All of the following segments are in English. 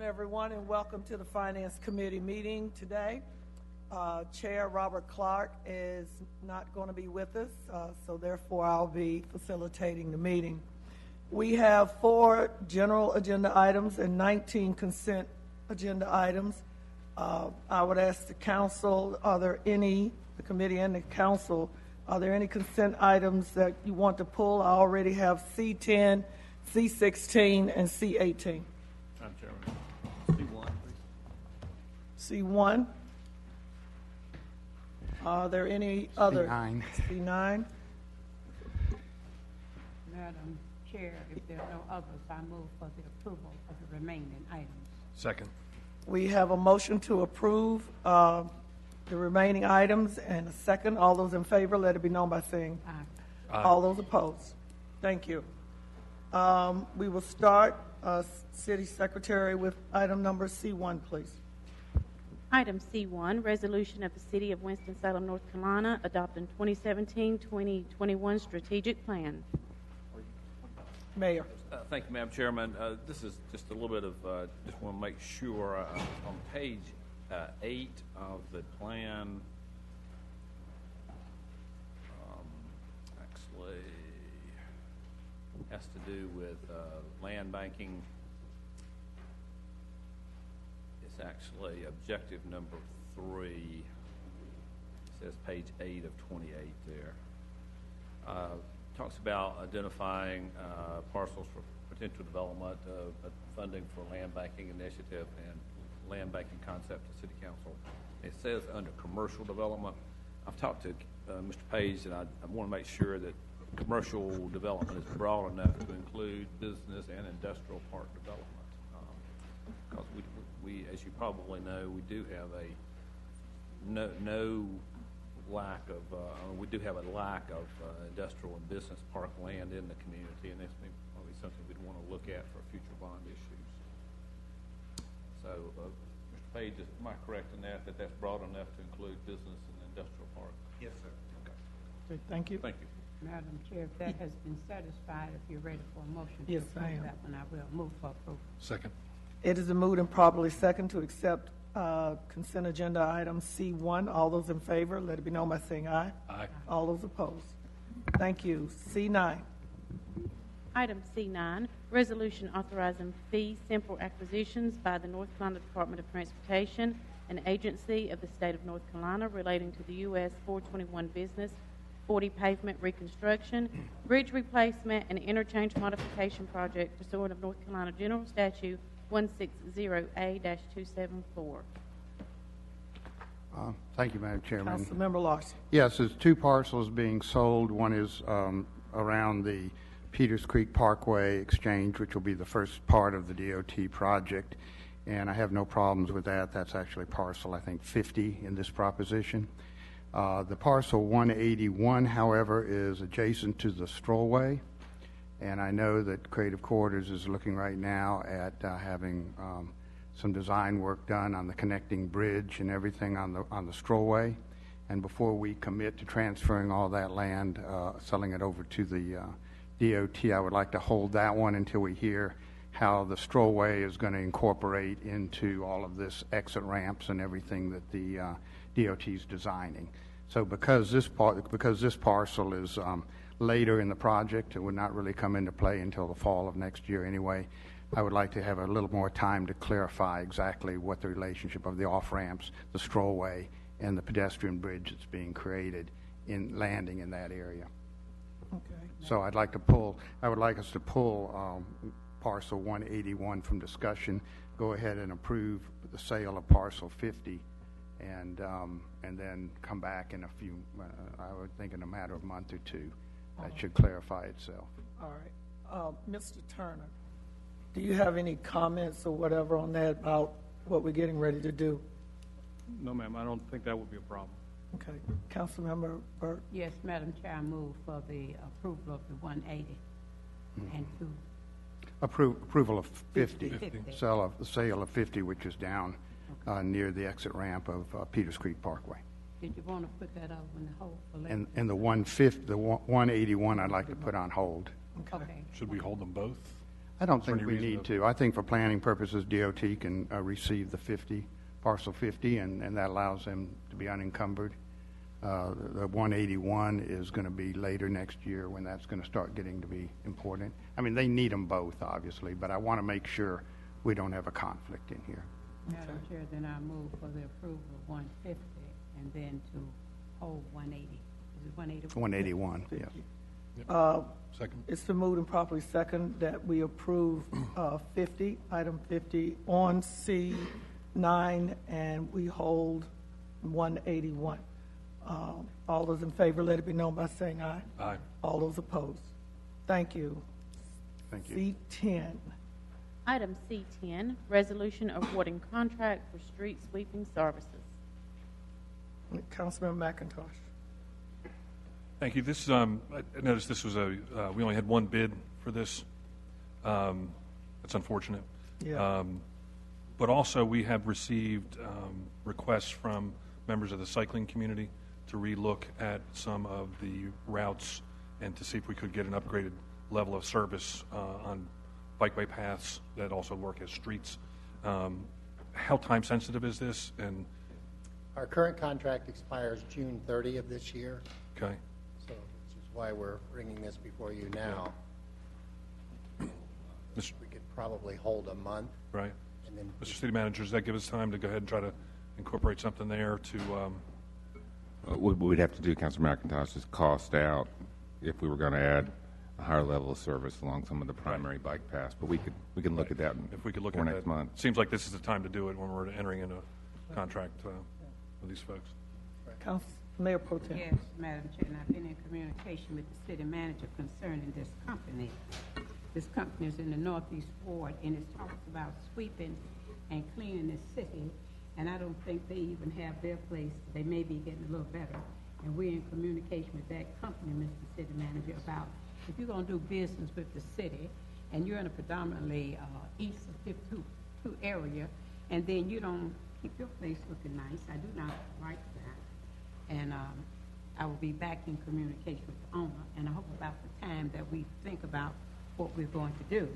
Everyone, and welcome to the Finance Committee meeting today. Chair Robert Clark is not going to be with us, so therefore I'll be facilitating the meeting. We have 4 general agenda items and 19 consent agenda items. I would ask the council, the committee and the council, are there any consent items that you want to pull? I already have C10, C16, and C18. Madam Chairman. C1, please. C1. Are there any other? C9. C9. Madam Chair, if there are no others, I move for the approval of the remaining items. Second. We have a motion to approve the remaining items and a second. All those in favor, let it be known by saying Aye. Aye. all those opposed. Thank you. We will start, City Secretary, with item number C1, please. Item C1, resolution of the City of Winston-Salem, North Carolina, adopting 2017-2021 strategic plan. Mayor. Thank you, Madam Chairman. This is just a little bit of, just want to make sure, on page 8 of the plan, actually has to do with land banking. It's actually objective number 3. It says page 8 of 28 there. Talks about identifying parcels for potential development, funding for land banking initiative, and land banking concept to City Council. It says under commercial development. I've talked to Mr. Page, and I want to make sure that commercial development is broad enough to include business and industrial park development. Because we, as you probably know, we do have a we do have a lack of industrial and business park land in the community, and that's probably something we'd want to look at for future bond issues. So, Mr. Page, am I correct in that that's broad enough to include business and industrial park? Yes, sir. Okay, thank you. Thank you. Madam Chair, if that has been satisfied, if you're ready for a motion Yes, to I approve am. that one, I will move for approval. Second. It is moved and properly second to accept consent agenda item C1. All those in favor, let it be known by saying aye. Aye. All those opposed. Thank you. C9. Item C9, resolution authorizing fee simple acquisitions by the North Carolina Department of Transportation, an agency of the state of North Carolina relating to the US 421 business 40 pavement reconstruction, bridge replacement, and interchange modification project pursuant of North Carolina General Statute 160A-274. Thank you, Madam Chairman. Councilmember Larson. Yes, there's 2 parcels being sold. One is around the Peters Creek Parkway exchange, which will be the first part of the DOT project, and I have no problems with that. That's actually parcel, I think, 50 in this proposition. The parcel 181, however, is adjacent to the Strollway, and I know that Creative Quarters is looking right now at having some design work done on the connecting bridge and everything on the Strollway. And before we commit to transferring all that land, selling it over to the DOT, I would like to hold that one until we hear how the Strollway is going to incorporate into all of this exit ramps and everything that the DOT is designing. So because this parcel is later in the project, it would not really come into play until the fall of next year anyway. I would like to have a little more time to clarify exactly what the relationship of the off-ramps, the Strollway, and the pedestrian bridge that's being created in landing in that area. Okay. So I would like us to pull parcel 181 from discussion, go ahead and approve the sale of parcel 50, and then come back in a few, I would think in a matter of a month or 2. That should clarify itself. All right. Mr. Turner, do you have any comments or whatever on that about what we're getting ready to do? No, ma'am, I don't think that would be a problem. Okay. Councilmember Burt? Yes, Madam Chair, I move for the approval of the 180 and 2. Approval of 50. 50. Sale of 50, which is down near the exit ramp of Peters Creek Parkway. Did you want to put that over in the hold for later? And the 181, I'd like to put on hold. Okay. Should we hold them both? I don't Is there think any we reason need to. I think for planning purposes, DOT can receive the 50, parcel 50, and that allows them to be unencumbered. The 181 is going to be later next year when that's going to start getting to be important. I mean, they need them both, obviously, but I want to make sure we don't have a conflict in here. Madam Chair, then I move for the approval of 150 and then to hold 180. Is it 181? 181, yes. Second. It's been moved and properly second that we approve 50, item 50 on C9, and we hold 181. All those in favor, let it be known by saying aye. Aye. All those opposed. Thank you. Thank you. C10. Item C10, resolution awarding contract for street sweeping services. Councilman McIntosh. Thank you. This, I noticed this was we only had one bid for this. That's unfortunate. Yeah. But also, we have received requests from members of the cycling community to relook at some of the routes and to see if we could get an upgraded level of service on bikeway paths that also work as streets. How time sensitive is this? And Our current contract expires June 30 of this year, okay, so which is why we're bringing this before you now. Mr. We could probably hold a month, right, and then Mr. City Manager, does that give us time to go ahead and try to incorporate something there to? What we'd have to do, Councilor McIntosh, is cost out if we were going to add a higher level of service along some of the primary bike paths. But we can look at that If we could look for at next that. month. Seems like this is the time to do it when we're entering into a contract with these folks. Mayor Pro Tem. Yes, Madam Chair, and I've been in communication with the city manager concerning this company. This company is in the Northeast Ward, and it talks about sweeping and cleaning the city, and I don't think they even have their place. They may be getting a little better, and we're in communication with that company, Mr. City Manager, about if you're going to do business with the city, and you're in a predominantly east of 52 area, and then you don't keep your place looking nice, I do not like that. And I will be back in communication with the owner, and I hope about the time that we think about what we're going to do,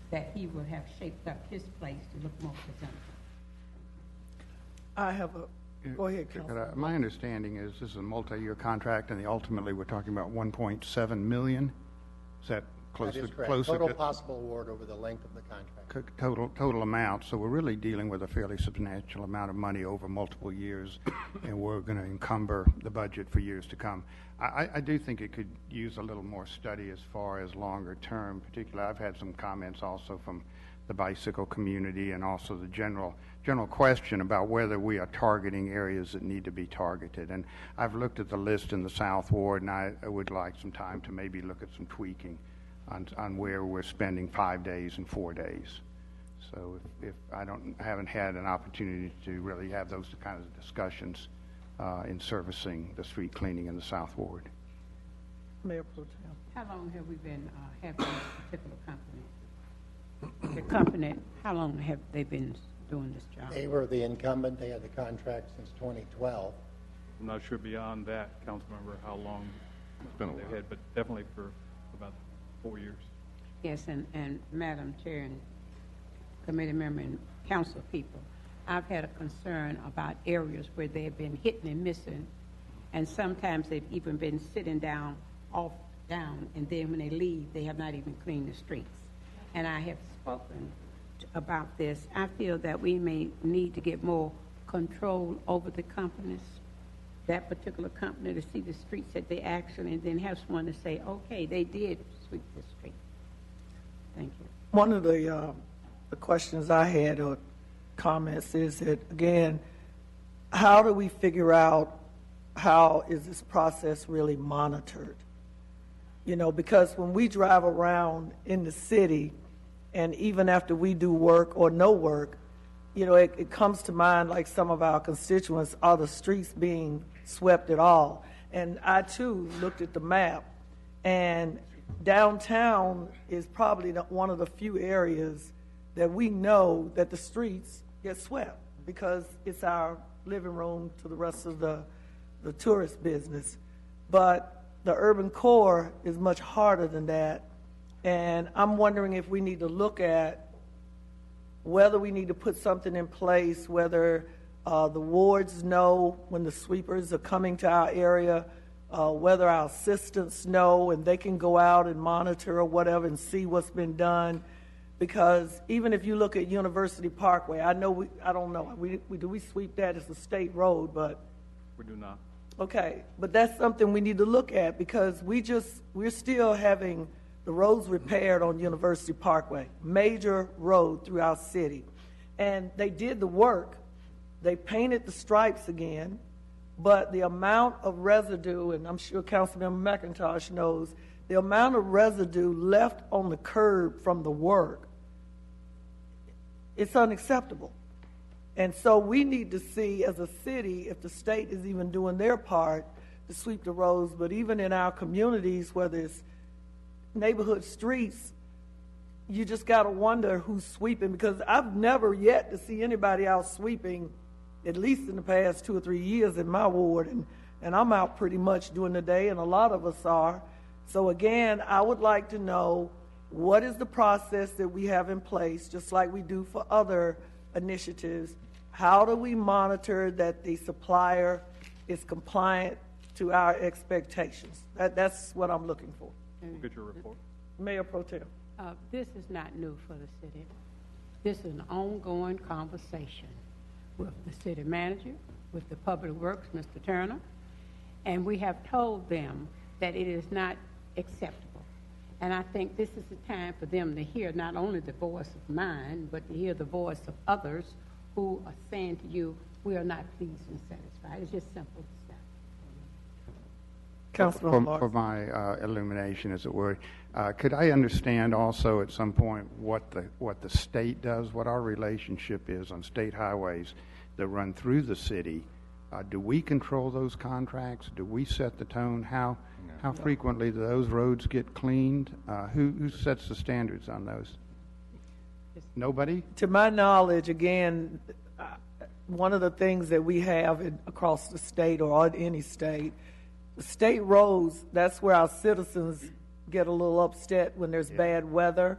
that he will have shaped up his place to look more presentable. I have a, go ahead, Councilman. My understanding is this is a multi-year contract, and ultimately we're talking about 1.7 million. Is that close? that is to correct. close to Total possible award over the length of the contract. total amount? So we're really dealing with a fairly substantial amount of money over multiple years, and we're going to encumber the budget for years to come. I do think it could use a little more study as far as longer term. Particularly, I've had some comments also from the bicycle community and also the general question about whether we are targeting areas that need to be targeted. And I've looked at the list in the South Ward, and I would like some time to maybe look at some tweaking on where we're spending 5 days and 4 days. So if I haven't had an opportunity to really have those kinds of discussions in servicing the street cleaning in the South Ward. Mayor Pro Tem. How long have we been having this particular company? The company, how long have they been doing this job? They were the incumbent. They had the contract since 2012. I'm not sure beyond that, Councilmember, how long been a they've while. had, but definitely for about 4 years. Yes, and Madam Chair and committee member and council people, I've had a concern about areas where they've been hitting and missing, and sometimes they've even been sitting down, and then when they leave, they have not even cleaned the streets. And I have spoken about this. I feel that we may need to get more control over the companies, that particular company, to see the streets that they actually, and then have someone to say, okay, they did sweep the street. Thank you. One of the questions I had or comments is that, again, how do we figure out how is this process really monitored? You know, because when we drive around in the city, and even after we do work or no work, you know, it comes to mind like some of our constituents, are the streets being swept at all? And I, too, looked at the map, and downtown is probably one of the few areas that we know that the streets get swept because it's our living room to the rest of the tourist business. But the urban core is much harder than that. And I'm wondering if we need to look at whether we need to put something in place, whether the wards know when the sweepers are coming to our area, whether our assistants know and they can go out and monitor or whatever and see what's been done. Because even if you look at University Parkway, I know I don't know, do we sweep that as a state road, but. We do not. Okay, but that's something we need to look at because we're still having the roads repaired on University Parkway, major road through our city. And they did the work. They painted the stripes again, but the amount of residue, and I'm sure Councilmember McIntosh knows, the amount of residue left on the curb from the work, it's unacceptable. And so we need to see as a city if the state is even doing their part to sweep the roads, but even in our communities, whether it's neighborhood streets, you just got to wonder who's sweeping, because I've never yet to see anybody out sweeping, at least in the past 2 or 3 years in my ward, and I'm out pretty much during the day, and a lot of us are. So again, I would like to know what is the process that we have in place, just like we do for other initiatives. How do we monitor that the supplier is compliant to our expectations? That's what I'm looking for. Get your report. Mayor Pro Tem. This is not new for the city. This is an ongoing conversation with the city manager, with the public works, Mr. Turner, and we have told them that it is not acceptable. And I think this is the time for them to hear not only the voice of mine, but to hear the voice of others who are saying to you, we are not pleased and satisfied. It's just simple as that. Councilman For my illumination, as it were, could I understand also at some point what the state does, what our relationship is on state highways that run through the city? Do we control those contracts? Do we set the tone? How frequently do those roads get cleaned? Who sets the standards on those? Nobody? To my knowledge, again, one of the things that we have across the state or any state, the state roads, that's where our citizens get a little upset when there's bad weather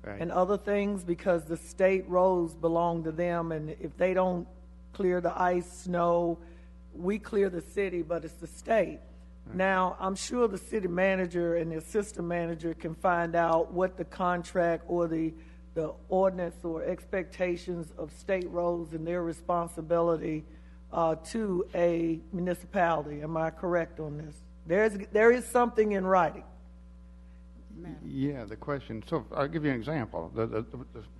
and other things, because the state roads belong to them, and if they don't clear the ice, snow, we clear the city, but it's the state. Now, I'm sure the city manager and the assistant manager can find out what the contract or the ordinance or expectations of state roads and their responsibility to a municipality. Am I correct on this? There is something in writing. Yeah, the question, so I'll give you an example. The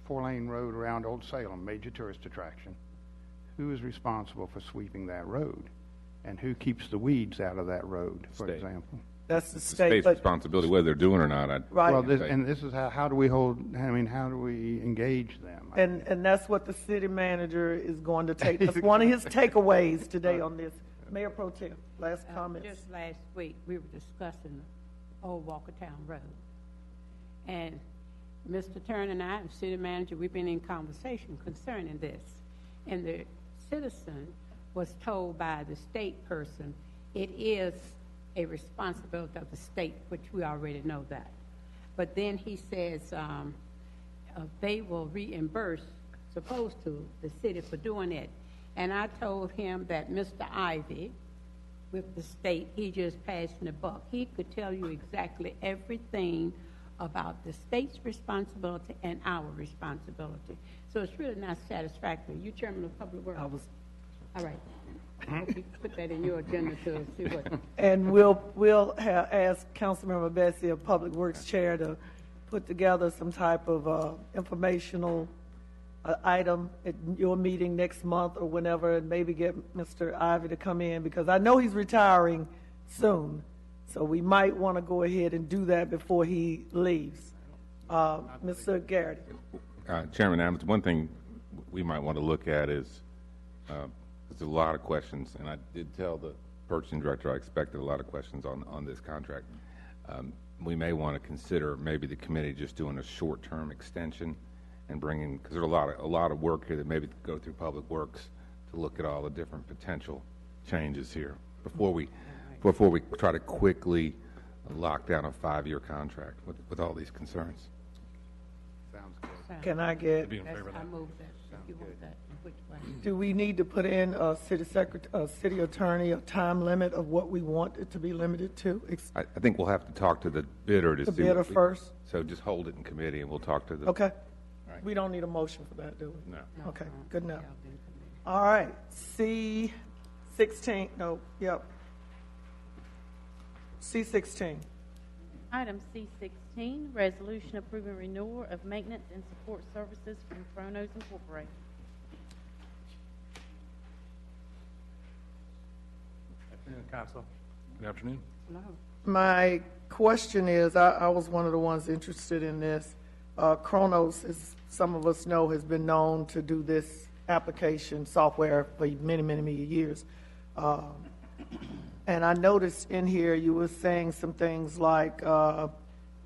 4-lane road around Old Salem, major tourist attraction. Who is responsible for sweeping that road? And who keeps the weeds out of that road, for example? That's the It's the state. state's responsibility, whether they're doing it or not. Right. Well, this is how do we how do we engage them? And that's what the city manager is going to take. That's one of his takeaways today on this. Mayor Pro Tem, last comment. Just last week, we were discussing Old Walkertown Road. And Mr. Turner and I, the city manager, we've been in conversation concerning this. And the citizen was told by the state person, it is a responsibility of the state, which we already know that. But then he says they will reimburse, supposed to, the city for doing it. And I told him that Mr. Ivy, with the state, he just passing the buck. He could tell you exactly everything about the state's responsibility and our responsibility. So it's really not satisfactory. You Chairman of Public Works. All right. You put that in your agenda to see what. And we'll ask Councilmember Bessie, a Public Works Chair, to put together some type of informational item at your meeting next month or whenever, and maybe get Mr. Ivy to come in, because I know he's retiring soon. So we might want to go ahead and do that before he leaves. Mr. Garrity. Chairman Adams, one thing we might want to look at is, there's a lot of questions, and I did tell the purchasing director I expected a lot of questions on this contract. We may want to consider maybe the committee just doing a short-term extension and bringing, because there's a lot of work here that maybe could go through Public Works to look at all the different potential changes here before we try to quickly lock down a 5-year contract with all these concerns. Sounds good. Can I get, Be in favor of I that. move that, if you want that, which way? do we need to put in a city attorney, a time limit of what we want it to be limited to? I think we'll have to talk to the bidder to The see. bidder what we- first? So just hold it in committee and we'll talk to the. Okay. Right. We don't need a motion for that, do we? No. Okay, good enough. Yeah, then committee. All right, C16, no, yep. C16. Item C16, resolution approving renewal of maintenance and support services from Kronos Incorporated. Afternoon, Council. Good afternoon. Hello. My question is, I was one of the ones interested in this. Kronos, as some of us know, has been known to do this application software for many, many, many years. And I noticed in here you were saying some things like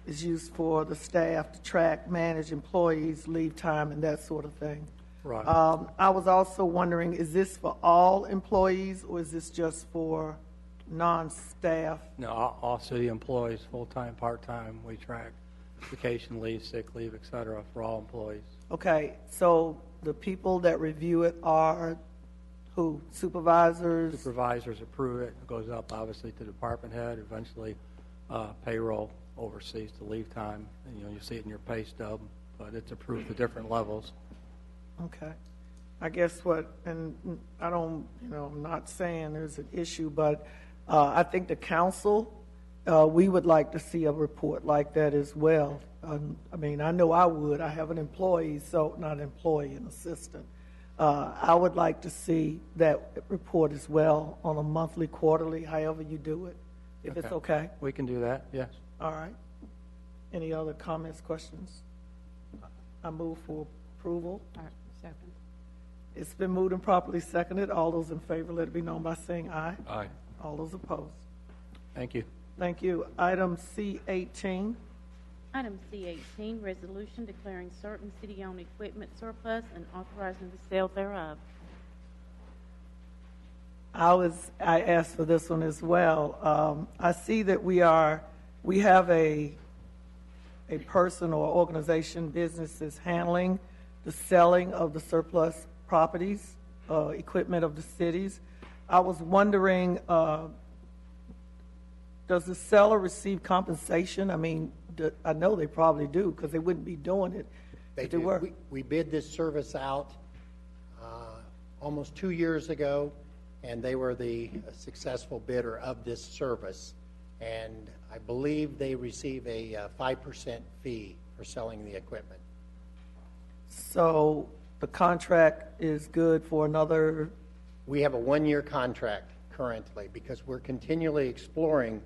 it's used for the staff to track, manage employees, leave time, and that sort of thing. Right. I was also wondering, is this for all employees or is this just for non-staff? No, all city employees, full-time, part-time, we track vacation leave, sick leave, et cetera, for all employees. Okay, so the people that review it are who? Supervisors? Supervisors approve it, it goes up obviously to department head, eventually payroll oversees the leave time. And, you know, you see it in your pay stub, but it's approved at different levels. Okay. I guess what, and I don't, I'm not saying there's an issue, but I think the council, we would like to see a report like that as well. I mean, I know I would. I have an employee, so not an employee, an assistant. I would like to see that report as well on a monthly, quarterly, however you do it, if it's okay. We can do that, yes. All right. Any other comments, questions? I move for approval. All right, second. It's been moved and properly seconded. All those in favor, let it be known by saying aye. Aye. All those opposed. Thank you. Thank you. Item C18. Item C18, resolution declaring certain city-owned equipment surplus and authorizing the sale thereof. I asked for this one as well. I see that we have a person or organization, business that's handling the selling of the surplus properties, equipment of the cities. I was wondering, does the seller receive compensation? I mean, I know they probably do because they wouldn't be doing it if they were. We bid this service out almost 2 years ago, and they were the successful bidder of this service. And I believe they receive a 5% fee for selling the equipment. So the contract is good for another, We have a 1-year contract currently because we're continually exploring.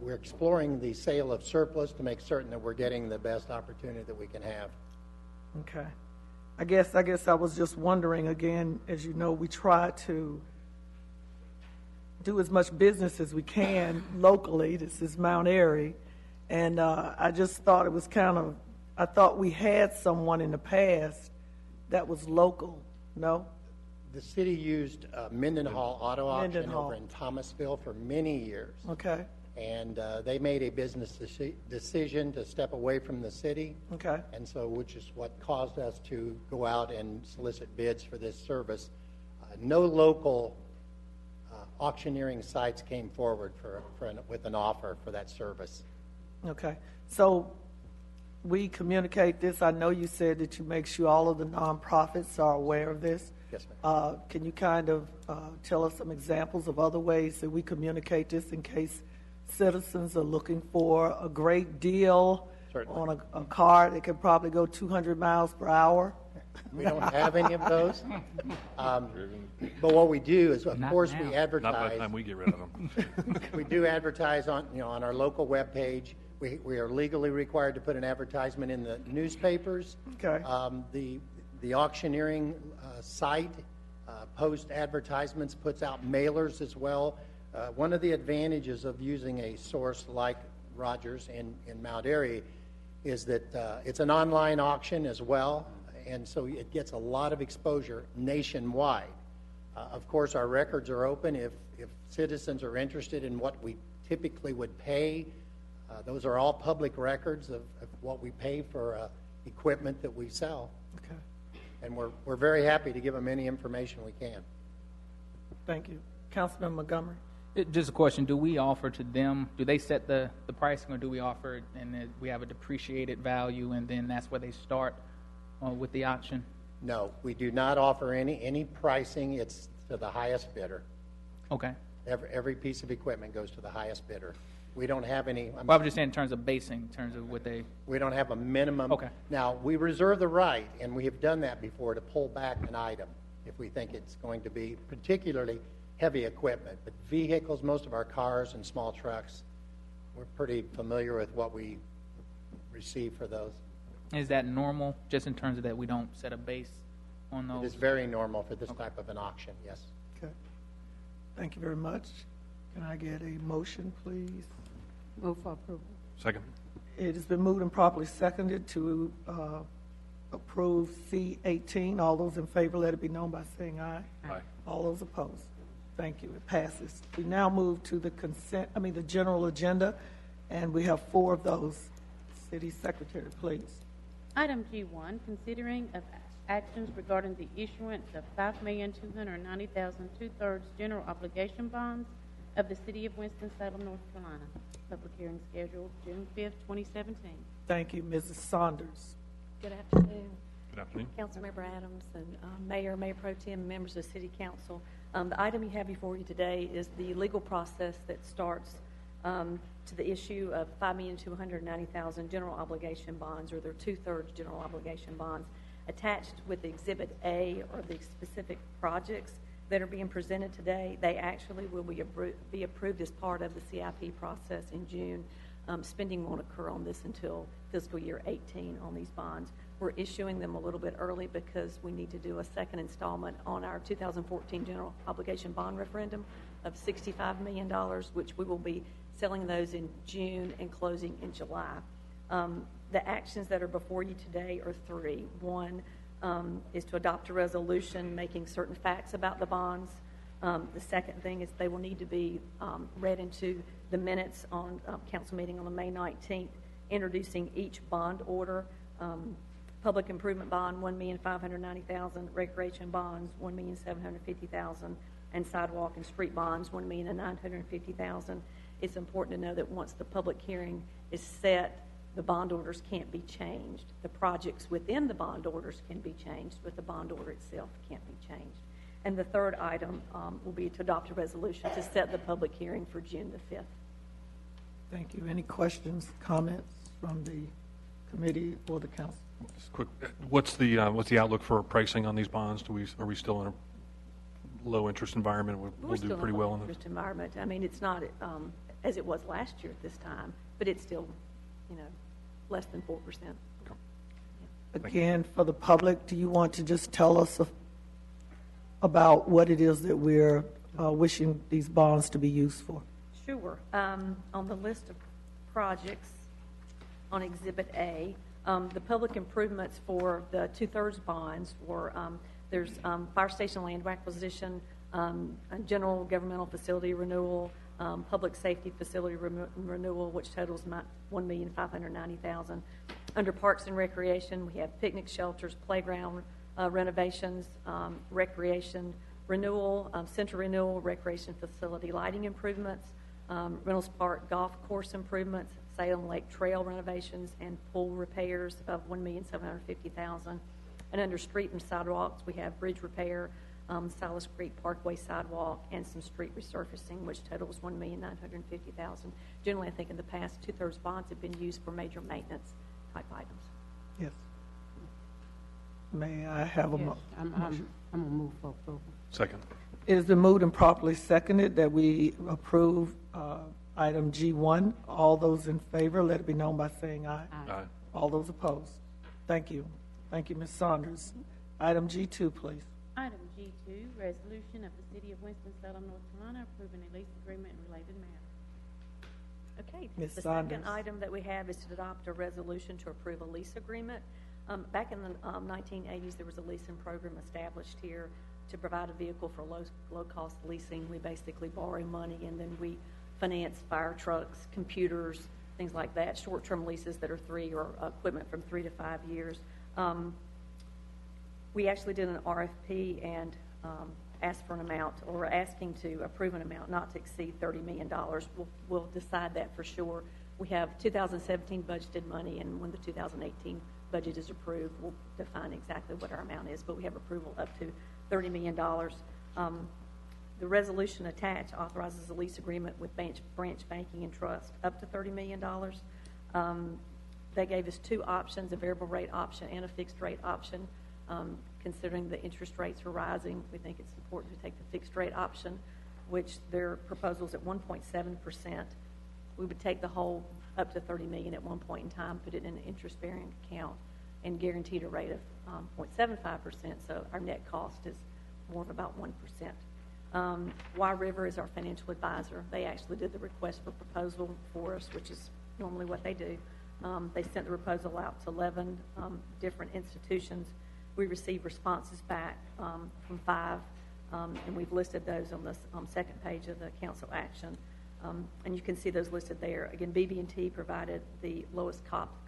We're exploring the sale of surplus to make certain that we're getting the best opportunity that we can have. okay. I guess I was just wondering, again, as you know, we try to do as much business as we can locally. This is Mount Airy. And I just thought it was I thought we had someone in the past that was local, no? The city used Mendenhall Auto Auction Mendenhall. over in Thomasville for many years. Okay, And they made a business decision to step away from the city. okay, And so, which is what caused us to go out and solicit bids for this service. No local auctioneering sites came forward with an offer for that service. okay. So we communicate this. I know you said that you make sure all of the nonprofits are aware of this. Yes, ma'am. Can you kind of tell us some examples of other ways that we communicate this in case citizens are looking for a great deal Certainly. on a car that can probably go 200 miles per hour? We don't have any of those. But what we do is, of course, we Not by the advertise. time we get rid of them. We do advertise on our local webpage. We are legally required to put an advertisement in the newspapers. Okay. The auctioneering site posts advertisements, puts out mailers as well. One of the advantages of using a source like Rogers in Mount Airy is that it's an online auction as well, and so it gets a lot of exposure nationwide. Of course, our records are open. If citizens are interested in what we typically would pay, those are all public records of what we pay for equipment that we sell. Okay, And we're very happy to give them any information we can. thank you. Councilman Montgomery? Just a question, do we offer to them, do they set the pricing, or do we offer it and then we have a depreciated value and then that's where they start with the auction? No, we do not offer any pricing. It's to the highest bidder. Okay. Every piece of equipment goes to the highest bidder. We don't have any. Well, I was just saying in terms of basing, in terms of what they... We don't have a minimum. Okay. Now, we reserve the right, and we have done that before, to pull back an item if we think it's going to be particularly heavy equipment. But vehicles, most of our cars and small trucks, we're pretty familiar with what we receive for those. Is that normal, just in terms of that we don't set a base on It those? is very normal for this type of an auction, yes. Okay. Thank you very much. Can I get a motion, please? Move for approval. Second. It has been moved and properly seconded to approve C-18. All those in favor, let it be known by saying aye. Aye. All those opposed? Thank you. It passes. We now move to the the general agenda, and we have 4 of those. City Secretary, please. Item G1, considering of actions regarding the issuance of $5,290,000 2/3 general obligation bonds of the City of Winston-Salem, North Carolina. Public hearing scheduled June 5th, 2017. Thank you. Mrs. Saunders. Good afternoon, Good afternoon. Councilmember Adams and Mayor Pro Tem, members of City Council. The item you have before you today is the legal process that starts to the issue of $5,290,000 general obligation bonds, or their 2/3 general obligation bonds. Attached with Exhibit A are the specific projects that are being presented today. They actually will be approved as part of the CIP process in June. Spending won't occur on this until fiscal year 18 on these bonds. We're issuing them a little bit early because we need to do a second installment on our 2014 general obligation bond referendum of $65 million, which we will be selling those in June and closing in July. The actions that are before you today are 3. One is to adopt a resolution making certain facts about the bonds. The second thing is they will need to be read into the minutes on council meeting on the May 19th, introducing each bond order. Public improvement bond, $1,590,000, recreation bonds, $1,750,000, and sidewalk and street bonds, $1,950,000. It's important to know that once the public hearing is set, the bond orders can't be changed. The projects within the bond orders can be changed, but the bond order itself can't be changed. And the third item will be to adopt a resolution to set the public hearing for June the 5th. Thank you. Any questions, comments from the committee or the council? Just quick, what's the outlook for pricing on these bonds? Are we still in a low interest environment? We'll do pretty well in this. Interest environment. I mean, it's not as it was last year at this time, but it's still, less than 4%. Again, for the public, do you want to just tell us about what it is that we're wishing these bonds to be used for? Sure. On the list of projects on Exhibit A, the public improvements for the 2/3 bonds were there's fire station land acquisition, general governmental facility renewal, public safety facility renewal, which totals $1,590,000. Under Parks and Recreation, we have picnic shelters, playground renovations, recreation renewal, center renewal, recreation facility lighting improvements, Reynolds Park golf course improvements, Salem Lake Trail renovations, and pool repairs of $1,750,000. And under street and sidewalks, we have bridge repair, Silas Creek Parkway sidewalk, and some street resurfacing, which totals $1,950,000. Generally, I think in the past, 2/3 bonds have been used for major maintenance type items. Yes. May I have a Yes, motion? I'm going to move for approval. Second. It has been moved and properly seconded that we approve item G1. All those in favor, let it be known by saying aye. Aye. All those opposed? Thank you. Thank you, Ms. Saunders. Item G2, please. Item G2, resolution of the City of Winston-Salem, North Carolina, approving a lease agreement and related matter. Okay. Ms. The Saunders. second item that we have is to adopt a resolution to approve a lease agreement. Back in the 1980s, there was a leasing program established here to provide a vehicle for low-cost leasing. We basically borrow money, and then we finance fire trucks, computers, things like that, short-term leases that are 3 or equipment from 3 to 5 years. We actually did an RFP and asked for an amount, or asking to approve an amount not to exceed $30 million. We'll decide that for sure. We have 2017 budgeted money, and when the 2018 budget is approved, we'll define exactly what our amount is, but we have approval up to $30 million. The resolution attached authorizes a lease agreement with Branch Banking and Trust up to $30 million. They gave us 2 options, a variable rate option and a fixed rate option. Considering the interest rates are rising, we think it's important to take the fixed rate option, which their proposal is at 1.7%. We would take the whole up to $30 million at one point in time, put it in an interest-bearing account, and guaranteed a rate of 0.75%, so our net cost is more of about 1%. Y River is our financial advisor. They actually did the request for proposal for us, which is normally what they do. They sent the proposal out to 11 different institutions. We received responses back from 5, and we've listed those on the second page of the council action. And you can see those listed there. Again, BB&T provided the lowest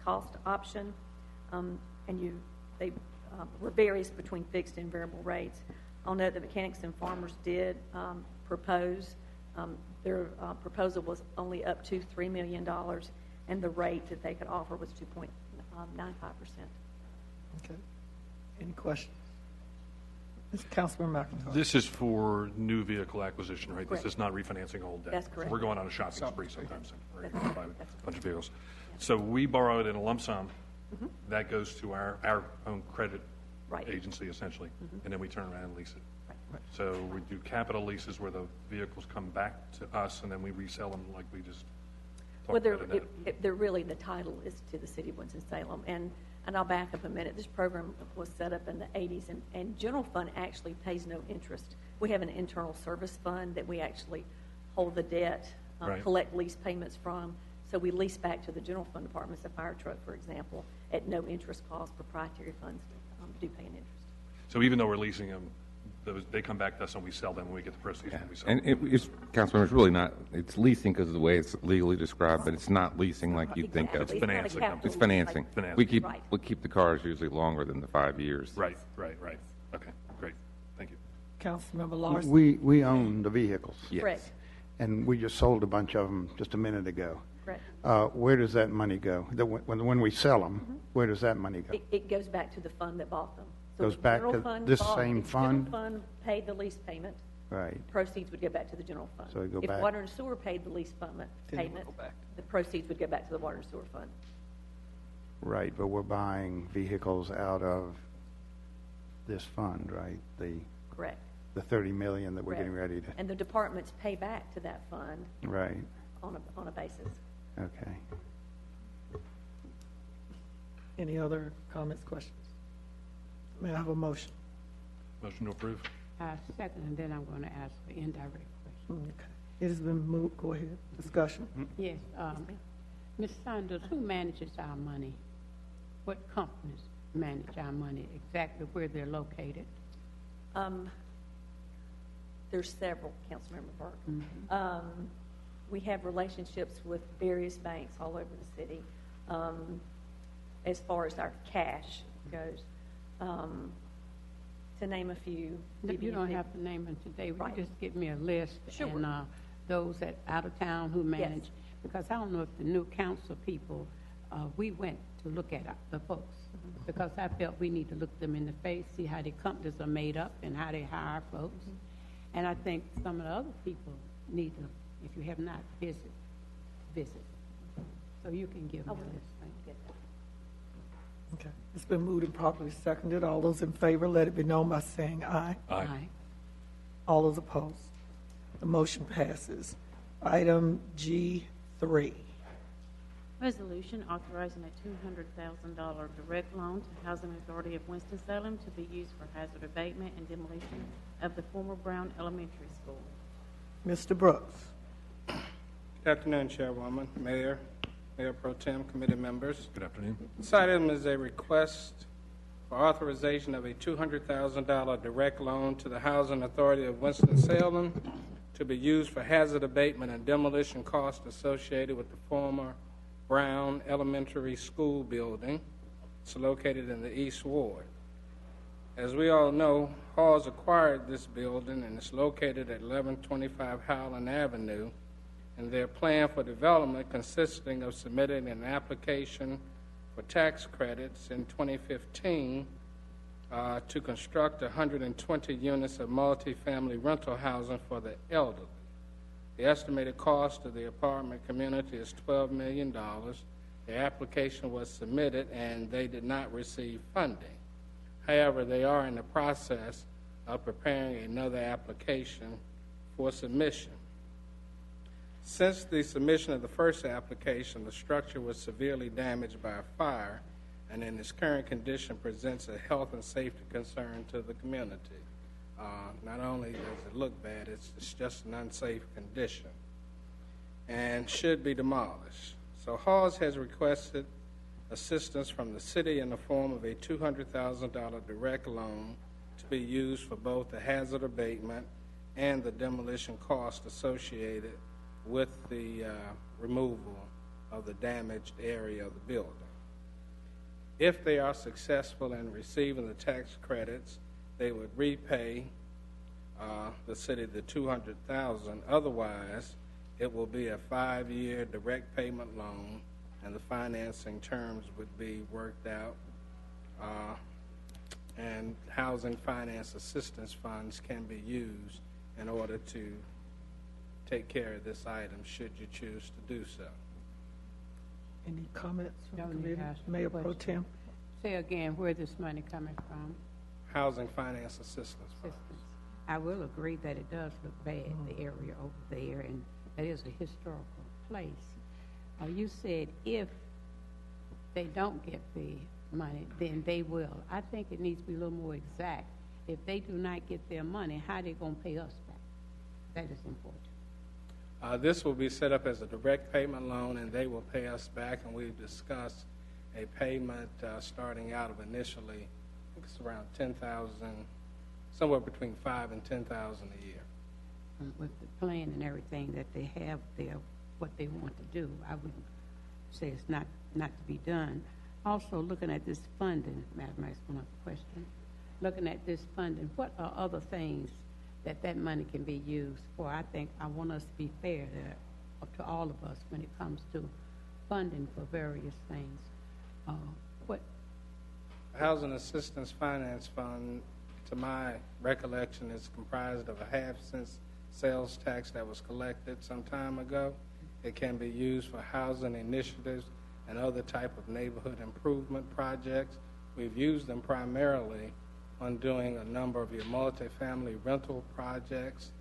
cost option, and they were various between fixed and variable rates. I'll note that Mechanics and Farmers did propose. Their proposal was only up to $3 million, and the rate that they could offer was 2.95%. Okay. Any questions? Councilman McIntyre. This is for new vehicle acquisition, right? Correct. This is not refinancing old debt. That's correct. We're going on a shopping spree sometimes. We're That's going to buy correct. a bunch of vehicles. So we borrow it in a lump sum. That goes to our own credit Right. agency, essentially, and then we turn around and lease it. Right. So we do capital leases where the vehicles come back to us, and then we resell them like we just Well, talked about it. they're really, the title is to the city of Winston-Salem. And I'll back up a minute. This program was set up in the 80s, and general fund actually pays no interest. We have an internal service fund that we actually hold the debt, Right. collect lease payments from. So we lease back to the general fund departments, a fire truck, for example, at no interest cost. Proprietary funds do pay an interest. So even though we're leasing them, they come back to us and we sell them, and we get the proceeds when we sell them. And it's, Councilman, it's really not, it's leasing because of the way it's legally described, but it's not leasing like you'd think of. It's Exactly. not a financing. capital It's lease, financing. like- Financing. Right. We keep the cars usually longer than the 5 years. Right. Okay, great. Thank you. Councilmember Larson. We own the vehicles, Yes. Correct. and we just sold a bunch of them just a minute ago. Correct. Where does that money go? When we sell them, where does that money go? It goes back to the fund that bought them. So Goes the back general to fund this bought- same the general fund? fund paid the lease payment. Right. Proceeds would go back to the general fund. So it go If back- water and sewer paid the lease payment, the proceeds would go back to the water and sewer fund. Right, but we're buying vehicles out of this fund, right? Correct. The 30 million that we're getting Correct. ready to, And the departments pay back to that fund right, on a basis. okay. Any other comments, questions? May I have a motion? Motion to approve? Second, and then I'm going to ask for indirect questions. Okay. It has been moved. Go ahead. Discussion. Yes, Ms. Saunders, who manages our money? What companies manage our money, exactly where they're located? There's several, Councilmember Burke. We have relationships with various banks all over the city. As far as our cash goes, to name a few. You don't have to name them today. Would Right. you just give me a list? Sure. And those that out of town who manage? Yes. Because I don't know if the new council people, we went to look at the folks. Because I felt we need to look them in the face, see how their companies are made up and how they hire folks. And I think some of the other people need to, if you have not, visit. So you can give me a list. Thank you. Okay. It's been moved and properly seconded. All those in favor, let it be known by saying aye. Aye. All those opposed. The motion passes. Item G3. Resolution authorizing a $200,000 direct loan to Housing Authority of Winston-Salem to be used for hazard abatement and demolition of the former Brown Elementary School. Mr. Brooks. Good afternoon, Chairwoman, Mayor Pro Tem, committee members. Good afternoon. This item is a request for authorization of a $200,000 direct loan to the Housing Authority of Winston-Salem to be used for hazard abatement and demolition costs associated with the former Brown Elementary School building. It's located in the East Ward. As we all know, Halls acquired this building, and it's located at 1125 Howland Avenue, and their plan for development consisting of submitting an application for tax credits in 2015 to construct 120 units of multifamily rental housing for the elderly. The estimated cost of the apartment community is $12 million. The application was submitted, and they did not receive funding. However, they are in the process of preparing another application for submission. Since the submission of the first application, the structure was severely damaged by a fire, and in its current condition presents a health and safety concern to the community. Not only does it look bad, it's just an unsafe condition and should be demolished. So Halls has requested assistance from the city in the form of a $200,000 direct loan to be used for both the hazard abatement and the demolition cost associated with the removal of the damaged area of the building. If they are successful in receiving the tax credits, they would repay the city the $200,000. Otherwise, it will be a 5-year direct payment loan, and the financing terms would be worked out, and housing finance assistance funds can be used in order to take care of this item should you choose to do so. Any comments from the Don't committee? ask a Mayor Pro question. Tem? Say again, where this money coming from? Housing finance assistance funds. Assistance. I will agree that it does look bad, the area over there, and that is a historical place. You said if they don't get the money, then they will. I think it needs to be a little more exact. If they do not get their money, how are they going to pay us back? That is important. This will be set up as a direct payment loan, and they will pay us back, and we've discussed a payment starting out of initially, I think it's around $10,000, somewhere between $5,000 and $10,000 a year. With the plan and everything that they have there, what they want to do, I wouldn't say it's not to be done. Also, looking at this funding, Madam, I just want a question. Looking at this funding, what are other things that money can be used for? I want us to be fair to all of us when it comes to funding for various things. What? The Housing Assistance Finance Fund, to my recollection, is comprised of a half-cent sales tax that was collected some time ago. It can be used for housing initiatives and other type of neighborhood improvement projects. We've used them primarily on doing a number of your multifamily rental projects.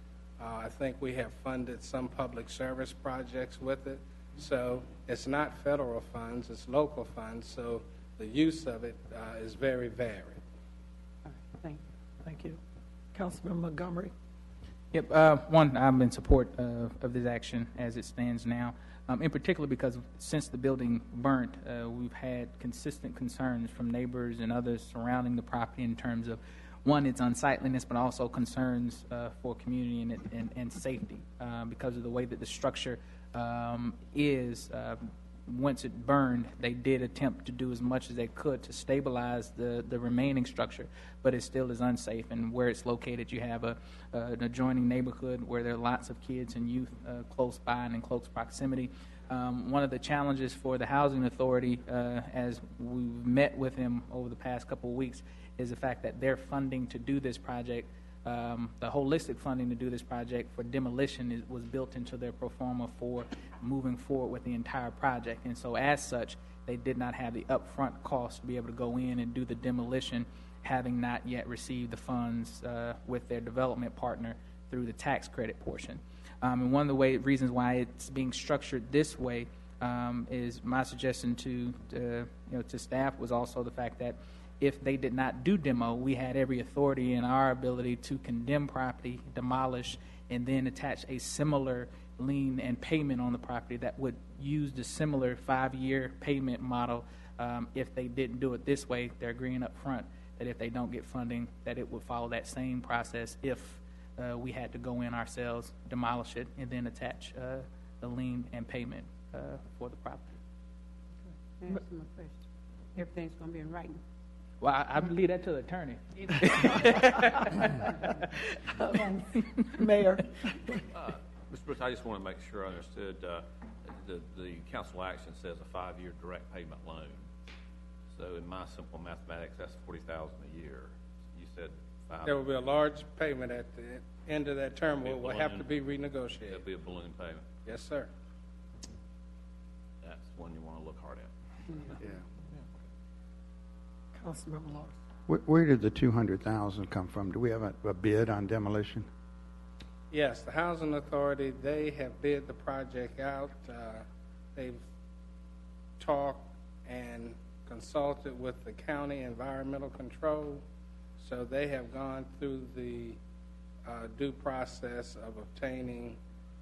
I think we have funded some public service projects with it. So it's not federal funds, it's local funds, so the use of it is very varied. All right, thank you. Thank you. Councilman Montgomery? Yep. One, I'm in support of this action as it stands now, in particular because since the building burnt, we've had consistent concerns from neighbors and others surrounding the property in terms of, one, its unsightliness, but also concerns for community and safety because of the way that the structure is. Once it burned, they did attempt to do as much as they could to stabilize the remaining structure, but it still is unsafe. And where it's located, you have an adjoining neighborhood where there are lots of kids and youth close by and in close proximity. One of the challenges for the Housing Authority, as we've met with them over the past couple of weeks, is the fact that their funding to do this project, the holistic funding to do this project for demolition was built into their pro forma for moving forward with the entire project. And so as such, they did not have the upfront cost to be able to go in and do the demolition, having not yet received the funds with their development partner through the tax credit portion. And one of the reasons why it's being structured this way is my suggestion to staff was also the fact that if they did not do demo, we had every authority in our ability to condemn property, demolish, and then attach a similar lien and payment on the property that would use the similar 5-year payment model If they didn't do it this way, they're agreeing up front that if they don't get funding, that it would follow that same process if we had to go in ourselves, demolish it, and then attach the lien and payment for the property. Answer my question. Everything's going to be in writing. Well, I leave that to the attorney. Mayor? Mr. Brooks, I just want to make sure I understood, the council action says a 5-year direct payment loan. So in my simple mathematics, that's $40,000 a year. You said 5. There will be a large payment at the end of that term. It'll be a Will have to balloon. be renegotiated. It'll be a balloon payment. Yes, sir. That's one you want to look hard at. Yeah. Councilmember Lawrence. Where did the 200,000 come from? Do we have a bid on demolition? Yes, the Housing Authority, they have bid the project out. They've talked and consulted with the county environmental control. So they have gone through the due process of obtaining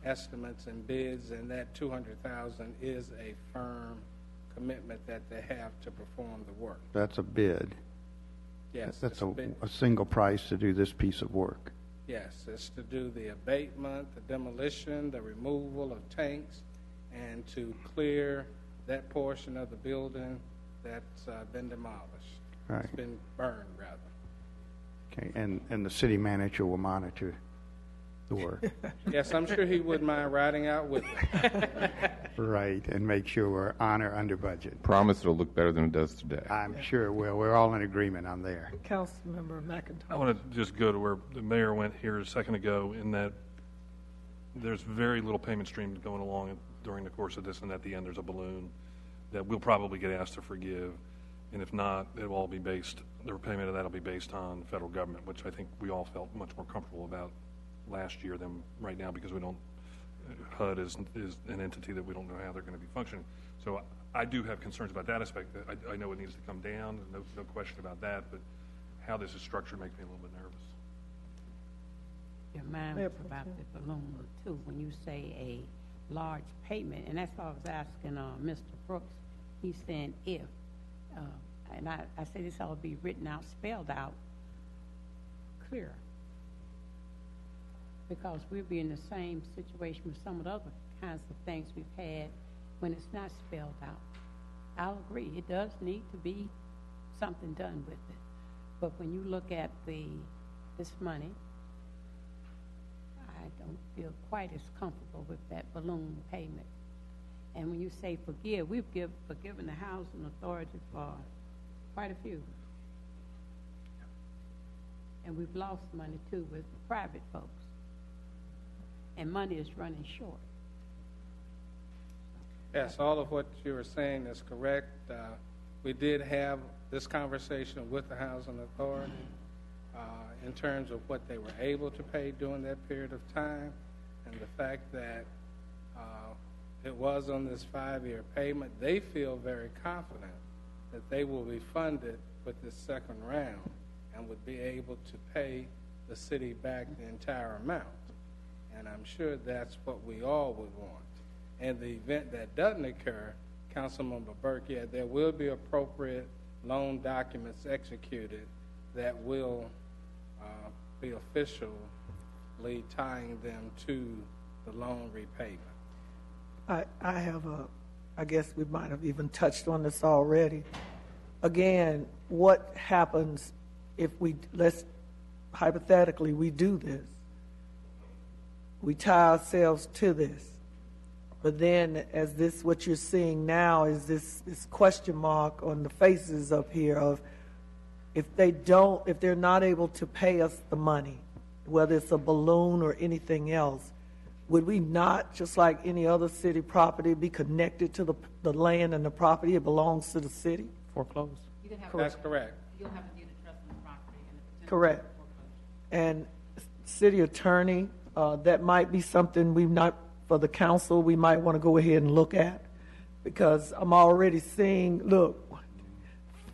estimates and bids, and that 200,000 is a firm commitment that they have to perform the work. That's a bid. Yes, That's it's a bid. a single price to do this piece of work. Yes, it's to do the abatement, the demolition, the removal of tanks, and to clear that portion of the building that's been demolished. Right. It's been burned, rather. Okay, and the city manager will monitor the work. Yes, I'm sure he wouldn't mind riding out with it. Right, and make sure we're on or under budget. Promise it'll look better than it does today. I'm sure it will. We're all in agreement on there. Councilmember I McIntyre. want to just go to where the mayor went here a second ago, in that there's very little payment stream going along during the course of this, and at the end there's a balloon that we'll probably get asked to forgive. And if not, it will all be based, the repayment of that will be based on the federal government, which I think we all felt much more comfortable about last year than right now, because we don't, HUD is an entity that we don't know how they're going to be functioning. So I do have concerns about that aspect. I know it needs to come down, no question about that, but how this is structured makes me a little bit nervous. Your mind was about the balloon too, when you say a large payment, and that's why I was asking Mr. Brooks. He's saying if, and I say this ought to be written out, spelled out, clear, because we'll be in the same situation with some of the other kinds of things we've had when it's not spelled out. I'll agree, it does need to be something done with it, but when you look at this money, I don't feel quite as comfortable with that balloon payment. And when you say forgive, we've forgiven the Housing Authority for quite a few. And we've lost money too with private folks. And money is running short. Yes, all of what you were saying is correct. We did have this conversation with the Housing Authority in terms of what they were able to pay during that period of time, and the fact that it was on this 5-year payment. They feel very confident that they will be funded with this second round and would be able to pay the city back the entire amount. And I'm sure that's what we all would want. In the event that doesn't occur, Councilmember Burke, yeah, there will be appropriate loan documents executed that will be officially tying them to the loan repayment. I have I guess we might have even touched on this already. Again, what happens if hypothetically, we do this? We tie ourselves to this. But then, what you're seeing now is this question mark on the faces up here of, if they're not able to pay us the money, whether it's a balloon or anything else, would we not, just like any other city property, be connected to the land and the property? It belongs to the city? Foreclosed. That's correct. You'll have a deed of trust in the property and the potential Correct. And city attorney, that might be something for the council, we might want to go ahead and look at, because I'm already seeing, 4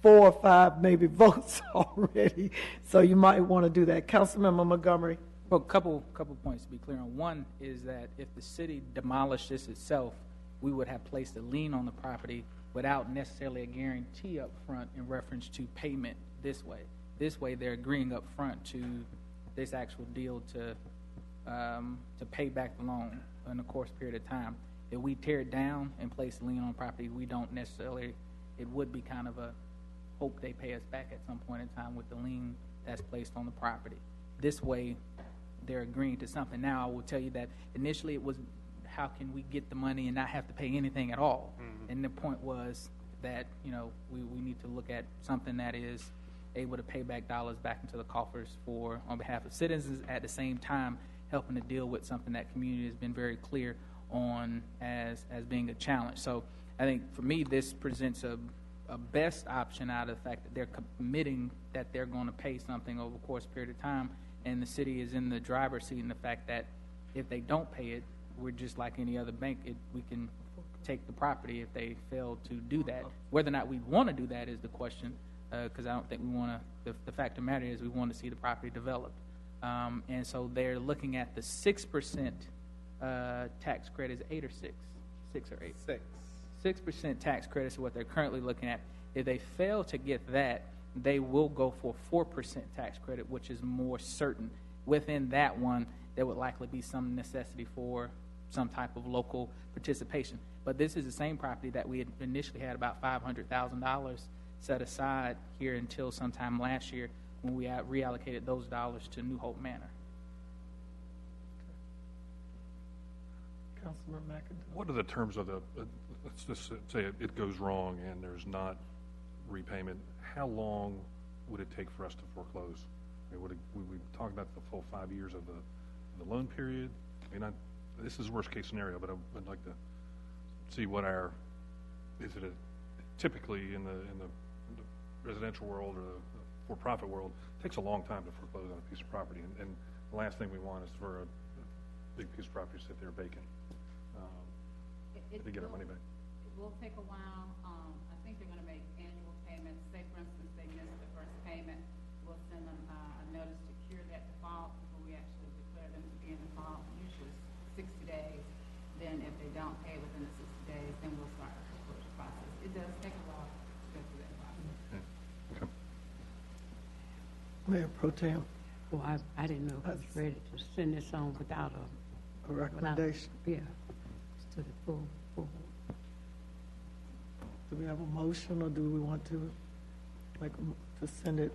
or 5 maybe votes already. So you might want to do that. Councilmember Montgomery. Well, couple points to be clear on. One is that if the city demolished this itself, we would have placed a lien on the property without necessarily a guarantee up front in reference to payment this way. This way, they're agreeing up front to this actual deal to pay back the loan in a course period of time. If we tear it down and place a lien on property, we don't necessarily, it would be kind of a hope they pay us back at some point in time with the lien that's placed on the property. This way, they're agreeing to something. Now, I will tell you that initially it was, how can we get the money and not have to pay anything at all? Mm-hmm. And the point was that, you know, we need to look at something that is able to pay back dollars back into the coffers for, on behalf of citizens, at the same time helping to deal with something that community has been very clear on as being a challenge. So I think for me, this presents a best option out of the fact that they're committing that they're going to pay something over a course period of time, and the city is in the driver's seat in the fact that if they don't pay it, we're just like any other bank. We can take the property if they fail to do that. Whether or not we want to do that is the question, because I don't think we want to. The fact of the matter is we want to see the property developed. And so they're looking at the 6% tax credit. Is 8 or 6? 6 or 8? 6% tax credit is what they're currently looking at. If they fail to get that, they will go for 4% tax credit, which is more certain. Within that one, there would likely be some necessity for some type of local participation. But this is the same property that we had initially had about $500,000 set aside here until sometime last year when we reallocated those dollars to New Hope Manor. Councilman McIntyre. What are the terms of the, let's just say it goes wrong and there's not repayment, how long would it take for us to foreclose? I mean, would we talk about the full 5 years of the loan period? I mean, this is worst case scenario, but I'd like to see what our, is it typically in the residential world or the for-profit world, it takes a long time to foreclose on a piece of property, and the last thing we want is for a big piece of property to sit there vacant to get our money back. It will take a while. I think they're going to make annual payments. Say, for instance, they missed the first payment, we'll send them a notice to cure that default before we actually declare them to be in default, usually 60 days. Then if they don't pay within the 60 days, then we'll start the foreclosure process. It does take a while to go through that process. Okay. Mayor Pro Tem, Well, I didn't know if I was ready to send this on without a recommendation. yeah, to the full board. Do we have a motion, or do we want to to send it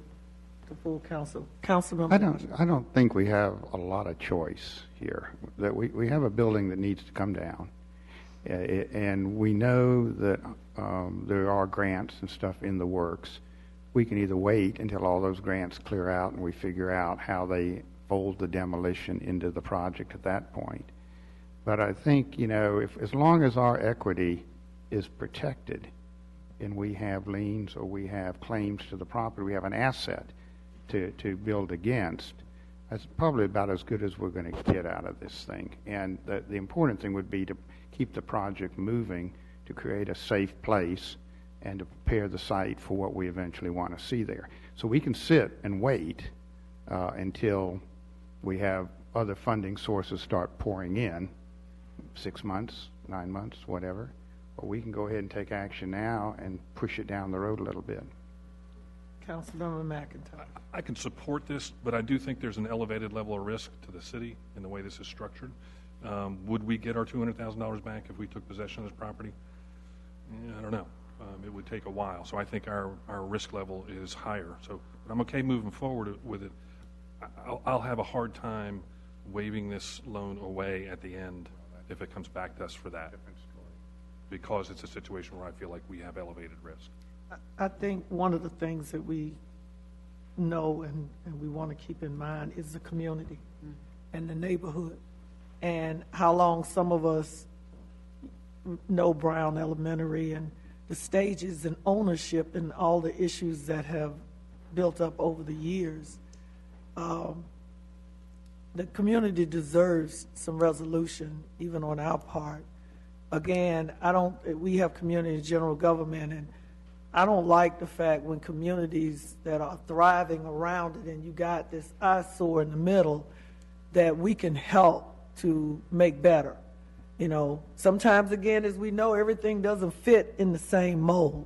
to full council? Councilman, I don't think we have a lot of choice here. That we have a building that needs to come down, and we know that there are grants and stuff in the works. We can either wait until all those grants clear out and we figure out how they fold the demolition into the project at that point. But I think, you know, if as long as our equity is protected and we have liens or we have claims to the property, we have an asset to build against, that's probably about as good as we're going to get out of this thing. And the important thing would be to keep the project moving, to create a safe place and to prepare the site for what we eventually want to see there. So we can sit and wait until we have other funding sources start pouring in, 6 months, 9 months, whatever. But we can go ahead and take action now and push it down the road a little bit. Councilmember McIntyre. I can support this, but I do think there's an elevated level of risk to the city in the way this is structured. Would we get our $200,000 back if we took possession of this property? I don't know. It would take a while. So I think our risk level is higher. So I'm okay moving forward with it. I'll have a hard time waiving this loan away at the end if it comes back to us for that, because it's a situation where I feel like we have elevated risk. I think one of the things that we know and we want to keep in mind is the community and the neighborhood, and how long some of us know Brown Elementary and the stages and ownership and all the issues that have built up over the years. The community deserves some resolution, even on our part. Again, we have community and general government, and I don't like the fact when communities that are thriving around it and you got this eyesore in the middle that we can help to make better. You know, sometimes, again, as we know, everything doesn't fit in the same mold.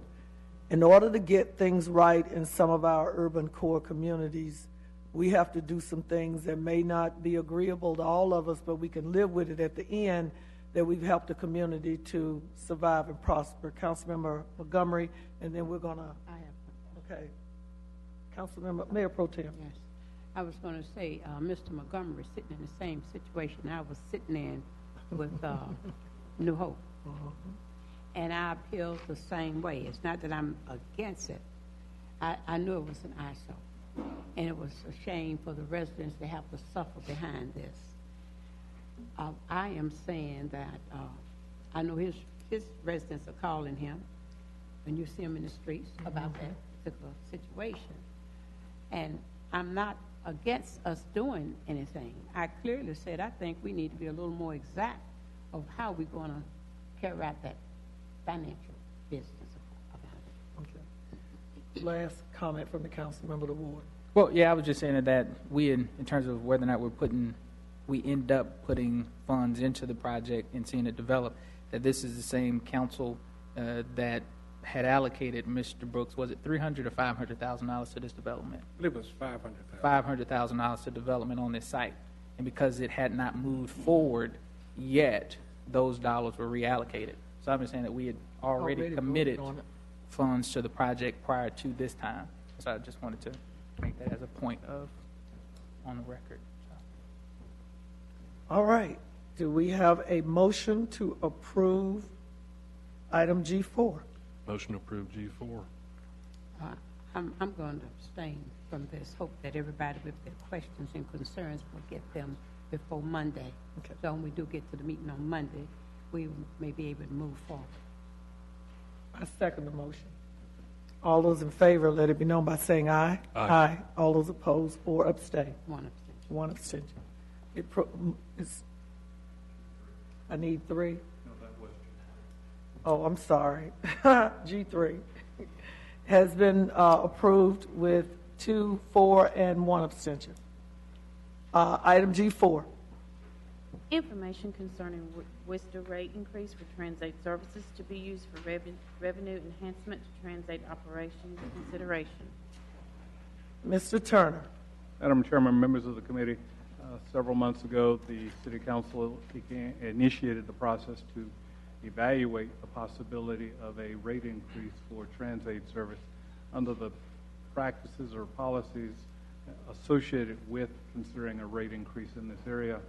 In order to get things right in some of our urban core communities, we have to do some things that may not be agreeable to all of us, but we can live with it at the end, that we've helped the community to survive and prosper. Councilmember Montgomery, and then we're going to... I have. Okay. Councilmember, Mayor Pro Tem. Yes. I was going to say, Mr. Montgomery is sitting in the same situation I was sitting in with New Hope. And I feel the same way. It's not that I'm against it. I knew it was an eyesore. And it was a shame for the residents to have to suffer behind this. I am saying that I know his residents are calling him when you see him in the streets about that particular situation. And I'm not against us doing anything. I clearly said I think we need to be a little more exact of how we're going to carry out that financial business about it. Okay. Last comment from the council member of the ward. Well, yeah, I was just saying that we, in terms of whether or not we end up putting funds into the project and seeing it develop, that this is the same council that had allocated, Mr. Brooks, was it $300,000 or $500,000 to this development? I believe it was $500,000. $500,000 to development on this site. And because it had not moved forward yet, those dollars were reallocated. So I'm just saying that we had already committed funds to the project prior to this time. So I just wanted to make that as a point of on the record. All right. Do we have a motion to approve item G4? Motion to approve G4. I'm going to abstain from this. Hope that everybody with their questions and concerns will get them before Monday. Okay. So when we do get to the meeting on Monday, we may be able to move forward. I second the motion. All those in favor, let it be known by saying aye. Aye. All those opposed or abstain. One abstention. One abstention. I need 3. No, that was Oh, I'm sorry. G3 has been approved with 2, 4, and 1 abstention. Item G4. Information concerning Worcester rate increase for Transate services to be used for revenue enhancement to Transate operations consideration. Mr. Turner. Madam Chairman, members of the committee, several months ago, the City Council initiated the process to evaluate the possibility of a rate increase for Transate service under the practices or policies associated with considering a rate increase in this area.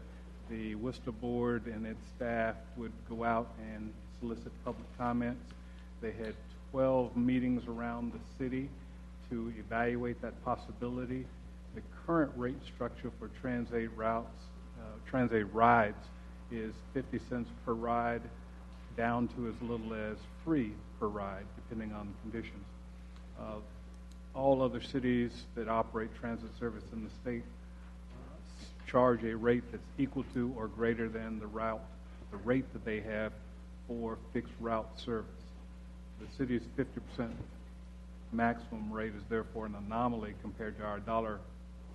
The Worcester Board and its staff would go out and solicit public comments. They had 12 meetings around the city to evaluate that possibility. The current rate structure for Transate routes, Transate rides, is 50 cents per ride down to as little as free per ride, depending on conditions. All other cities that operate transit service in the state charge a rate that's equal to or greater than the rate that they have for fixed route service. The city's 50% maximum rate is therefore an anomaly compared to our dollar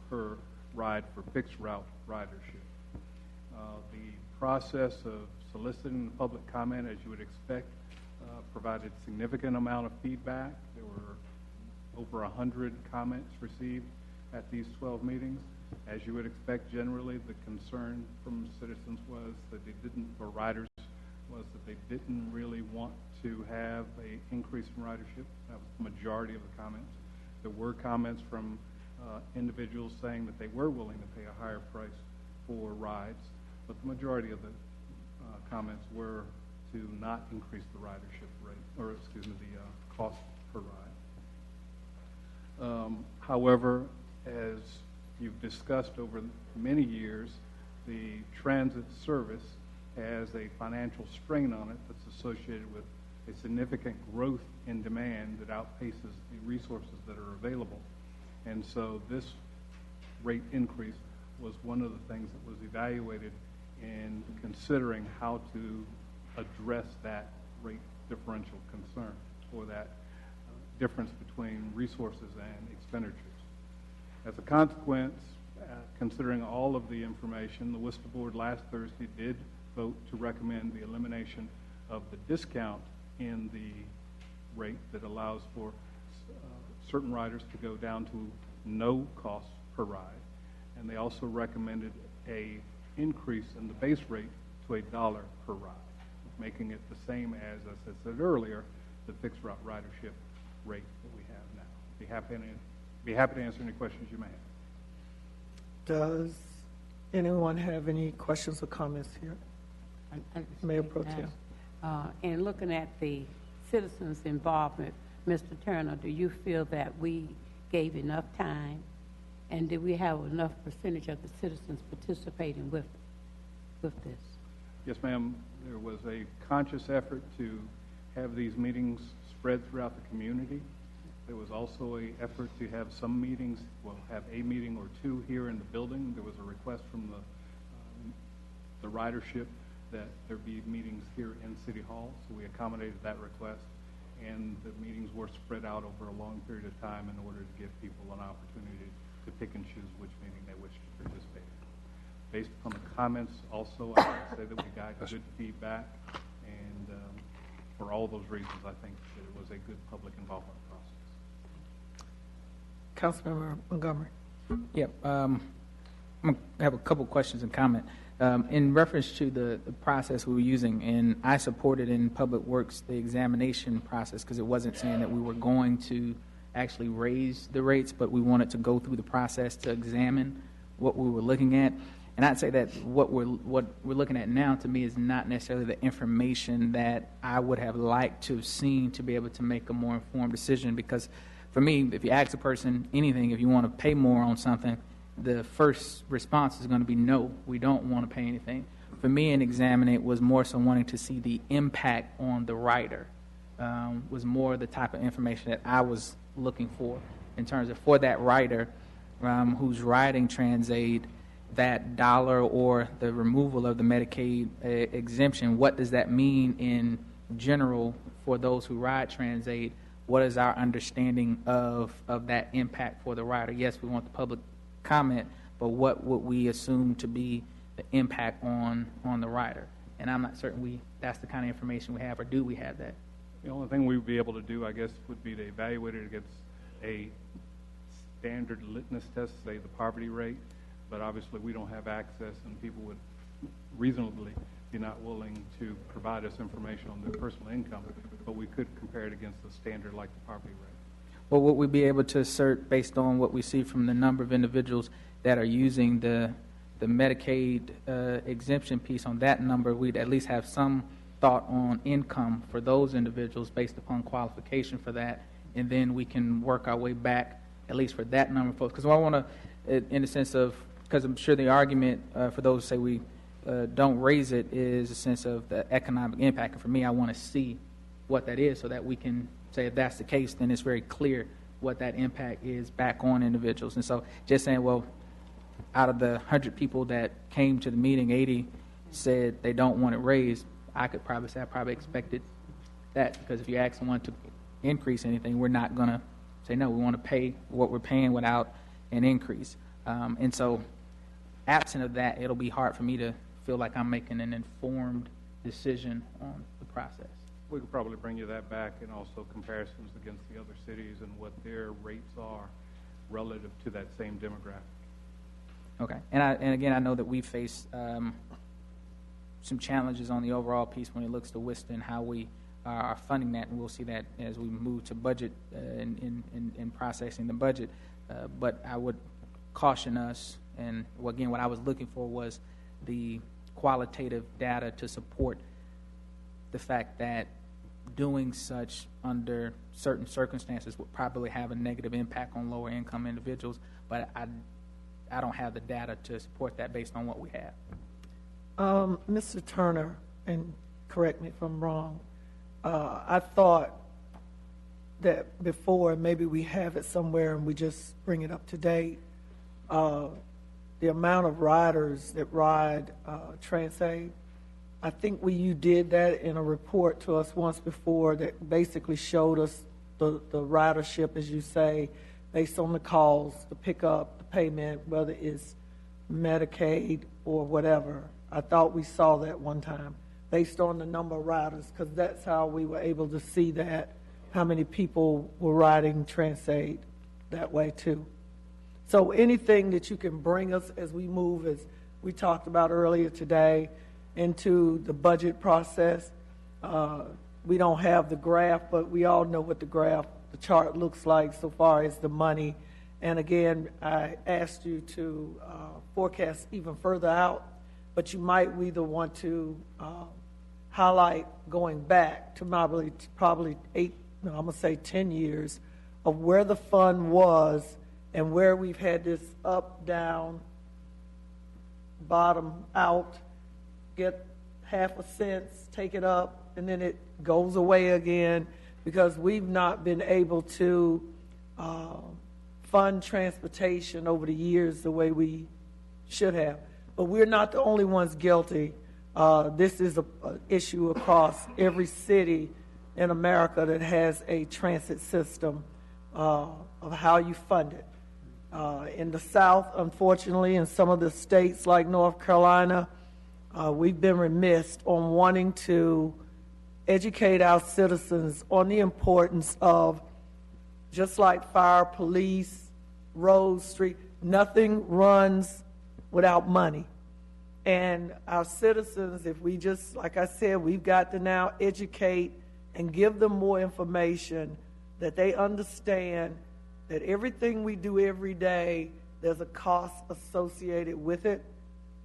per ride for fixed route ridership. The process of soliciting the public comment, as you would expect, provided significant amount of feedback. There were over 100 comments received at these 12 meetings. As you would expect, generally the concern from citizens was that they didn't, or riders, was that they didn't really want to have an increase in ridership. That was the majority of the comments. There were comments from individuals saying that they were willing to pay a higher price for rides, but the majority of the comments were to not increase the ridership rate, or excuse me, the cost per ride. However, as you've discussed over many years, the transit service has a financial strain on it that's associated with a significant growth in demand that outpaces the resources that are available. And so this rate increase was one of the things that was evaluated in considering how to address that rate differential concern, or that difference between resources and expenditures. As a consequence, considering all of the information, the Worcester Board last Thursday did vote to recommend the elimination of the discount in the rate that allows for certain riders to go down to no cost per ride. And they also recommended a increase in the base rate to $1 per ride, making it the same as I said earlier, the fixed route ridership rate that we have now. Be happy to answer any questions you may have. Does anyone have any questions or comments here? Mayor Pro Tem. In looking at the citizens' involvement, Mr. Turner, do you feel that we gave enough time, and did we have enough percentage of the citizens participating with this? Yes, ma'am. There was a conscious effort to have these meetings spread throughout the community. There was also an effort to have some meetings, well, have a meeting or two here in the building. There was a request from the ridership that there be meetings here in City Hall, so we accommodated that request. And the meetings were spread out over a long period of time in order to give people an opportunity to pick and choose which meeting they wish to participate in. Based upon the comments, also, I would say that we got good feedback, and for all those reasons, I think that it was a good public involvement process. Councilmember Montgomery. Yep. I'm going to have a couple questions and comment. In reference to the process we were using, and I supported in Public Works the examination process because it wasn't saying that we were going to actually raise the rates, but we wanted to go through the process to examine what we were looking at. And I'd say that what we're looking at now, to me, is not necessarily the information that I would have liked to have seen to be able to make a more informed decision. Because for me, if you ask a person anything, if you want to pay more on something, the first response is going to be no, we don't want to pay anything. For me, in examining it was more so wanting to see the impact on the rider, was more the type of information that I was looking for in terms of for that rider who's riding TransAid, that dollar or the removal of the Medicaid exemption, what does that mean in general for those who ride TransAid? What is our understanding of that impact for the rider? Yes, we want the public comment, but what would we assume to be the impact on the rider? And I'm not certain that's the kind of information we have, or do we have that? The only thing we would be able to do, I guess, would be to evaluate it against a standard litmus test, say the poverty rate, but obviously we don't have access, and people would reasonably be not willing to provide us information on their personal income, but we could compare it against a standard like the poverty rate. Well, would we be able to assert, based on what we see from the number of individuals that are using the Medicaid exemption piece on that number, we'd at least have some thought on income for those individuals based upon qualification for that, and then we can work our way back, at least for that number of folks. Because I want to, in the sense of, because I'm sure the argument for those who say we don't raise it is a sense of the economic impact. And for me, I want to see what that is so that we can say if that's the case, then it's very clear what that impact is back on individuals. And so just saying, well, out of the 100 people that came to the meeting, 80 said they don't want it raised, I could probably say I probably expected that, because if you ask someone to increase anything, we're not going to say no. We want to pay what we're paying without an increase. And so absent of that, it'll be hard for me to feel like I'm making an informed decision on the process. We could probably bring you that back, and also comparisons against the other cities and what their rates are relative to that same demographic. Okay. And again, I know that we face some challenges on the overall piece when it looks to Winston, how we are funding that, and we'll see that as we move to budget in processing the budget. But I would caution us, and again, what I was looking for was the qualitative data to support the fact that doing such under certain circumstances would probably have a negative impact on lower income individuals, but I don't have the data to support that based on what we have. Mr. Turner, and correct me if I'm wrong, I thought that before, maybe we have it somewhere and we just bring it up to date, the amount of riders that ride TransAid, I think you did that in a report to us once before that basically showed us the ridership, as you say, based on the calls, the pickup, the payment, whether it's Medicaid or whatever. I thought we saw that one time, based on the number of riders, because that's how we were able to see that, how many people were riding Transaid that way too. So anything that you can bring us as we move, as we talked about earlier today, into the budget process. We don't have the graph, but we all know what the chart looks like so far as the money. And again, I asked you to forecast even further out, but you might either want to highlight going back to probably 10 years of where the fund was and where we've had this up, down, bottom out, get half a cent, take it up, and then it goes away again, because we've not been able to fund transportation over the years the way we should have. But we're not the only ones guilty. This is an issue across every city in America that has a transit system of how you fund it. In the South, unfortunately, in some of the states like North Carolina, we've been remiss on wanting to educate our citizens on the importance of, just like fire, police, roads, street, nothing runs without money. And our citizens, if we just, like I said, we've got to now educate and give them more information that they understand that everything we do every day, there's a cost associated with it,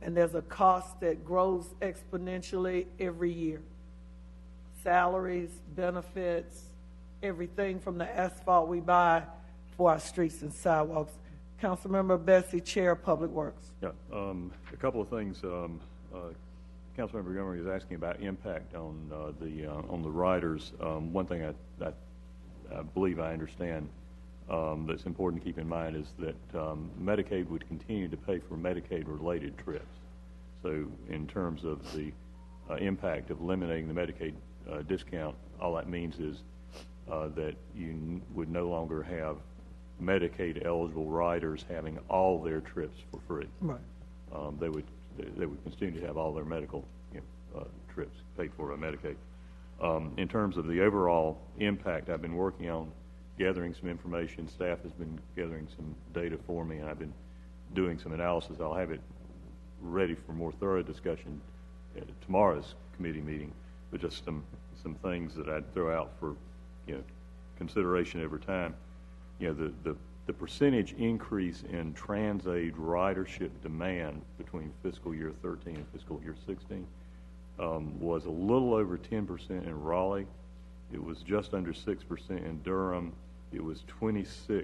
and there's a cost that grows exponentially every year. Salaries, benefits, everything from the asphalt we buy for our streets and sidewalks. Councilmember Bessie, Chair of Public Works. Yeah, a couple of things. Councilmember Montgomery is asking about impact on the riders. One thing I believe I understand that's important to keep in mind is that Medicaid would continue to pay for Medicaid-related trips. So in terms of the impact of eliminating the Medicaid discount, all that means is that you would no longer have Medicaid-eligible riders having all their trips for free. Right. They would continue to have all their medical trips paid for by Medicaid. In terms of the overall impact, I've been working on gathering some information. Staff has been gathering some data for me, and I've been doing some analysis. I'll have it ready for more thorough discussion at tomorrow's committee meeting, but just some things that I'd throw out for consideration over time. The percentage increase in Transaid ridership demand between fiscal year 13 and fiscal year 16 was a little over 10% in Raleigh. It was just under 6% in Durham. It was 26%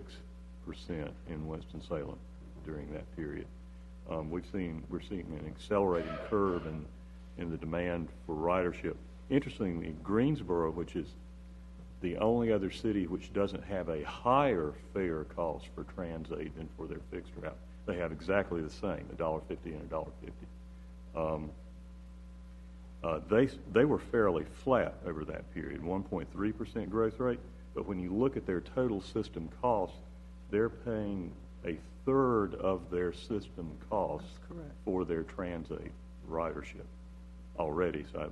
in Winston-Salem during that period. We're seeing an accelerating curve in the demand for ridership. Interestingly, Greensboro, which is the only other city which doesn't have a higher fare cost for Transaid than for their fixed route, they have exactly the same, $1.50 and $1.50. They were fairly flat over that period, 1.3% growth rate. But when you look at their total system costs, they're paying a third of their system costs for their Transaid ridership already. So,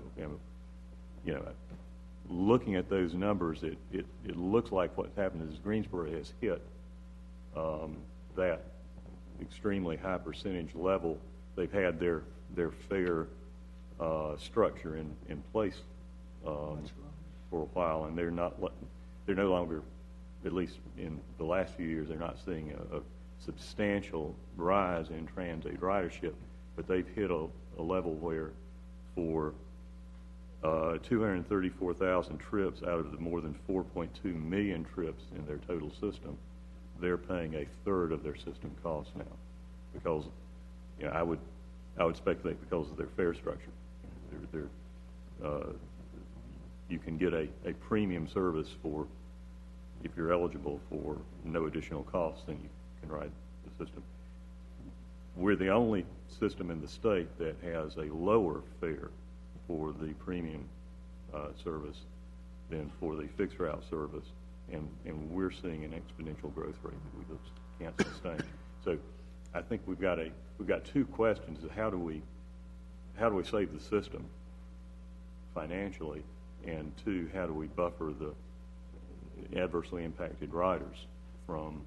looking at those numbers, it looks like what's happened is Greensboro has hit that extremely high percentage level. They've had their fare structure in place for a while, and they're no longer, at least in the last few years, they're not seeing a substantial rise in Transaid ridership, but they've hit a level where for 234,000 trips out of the more than 4.2 million trips in their total system, they're paying a third of their system costs now, because I would speculate because of their fare structure. You can get a premium service for, if you're eligible for no additional costs, then you can ride the system. We're the only system in the state that has a lower fare for the premium service than for the fixed route service, and we're seeing an exponential growth rate that we just can't sustain. So I think we've got two questions: how do we how do we save the system financially, and two, how do we buffer the adversely impacted riders from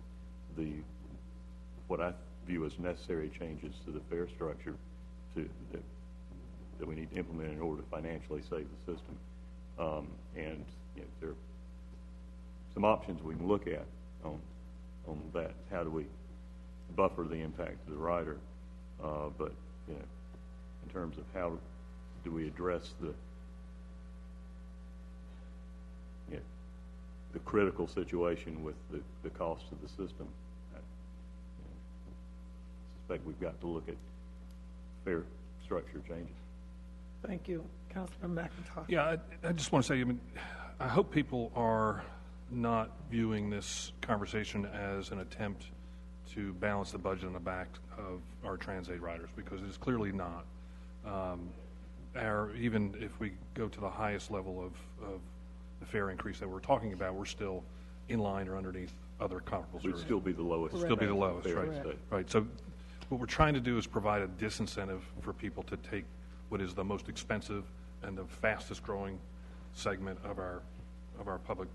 what I view as necessary changes to the fare structure that we need to implement in order to financially save the system. And there are some options we can look at on that. How do we buffer the impact to the rider? But in terms of how do we address the critical situation with the cost of the system, I suspect we've got to look at fare structure changes. Thank you. Councilman McIntyre. Yeah, I just want to say, I hope people are not viewing this conversation as an attempt to balance the budget on the back of our Trans-Aid riders, because it is clearly not. Even if we go to the highest level of the fare increase that we're talking about, we're still in line or underneath other comparable services. We'd still be the lowest. Still be the lowest, fare right? state. Right. So what we're trying to do is provide a disincentive for people to take what is the most expensive and the fastest growing segment of our public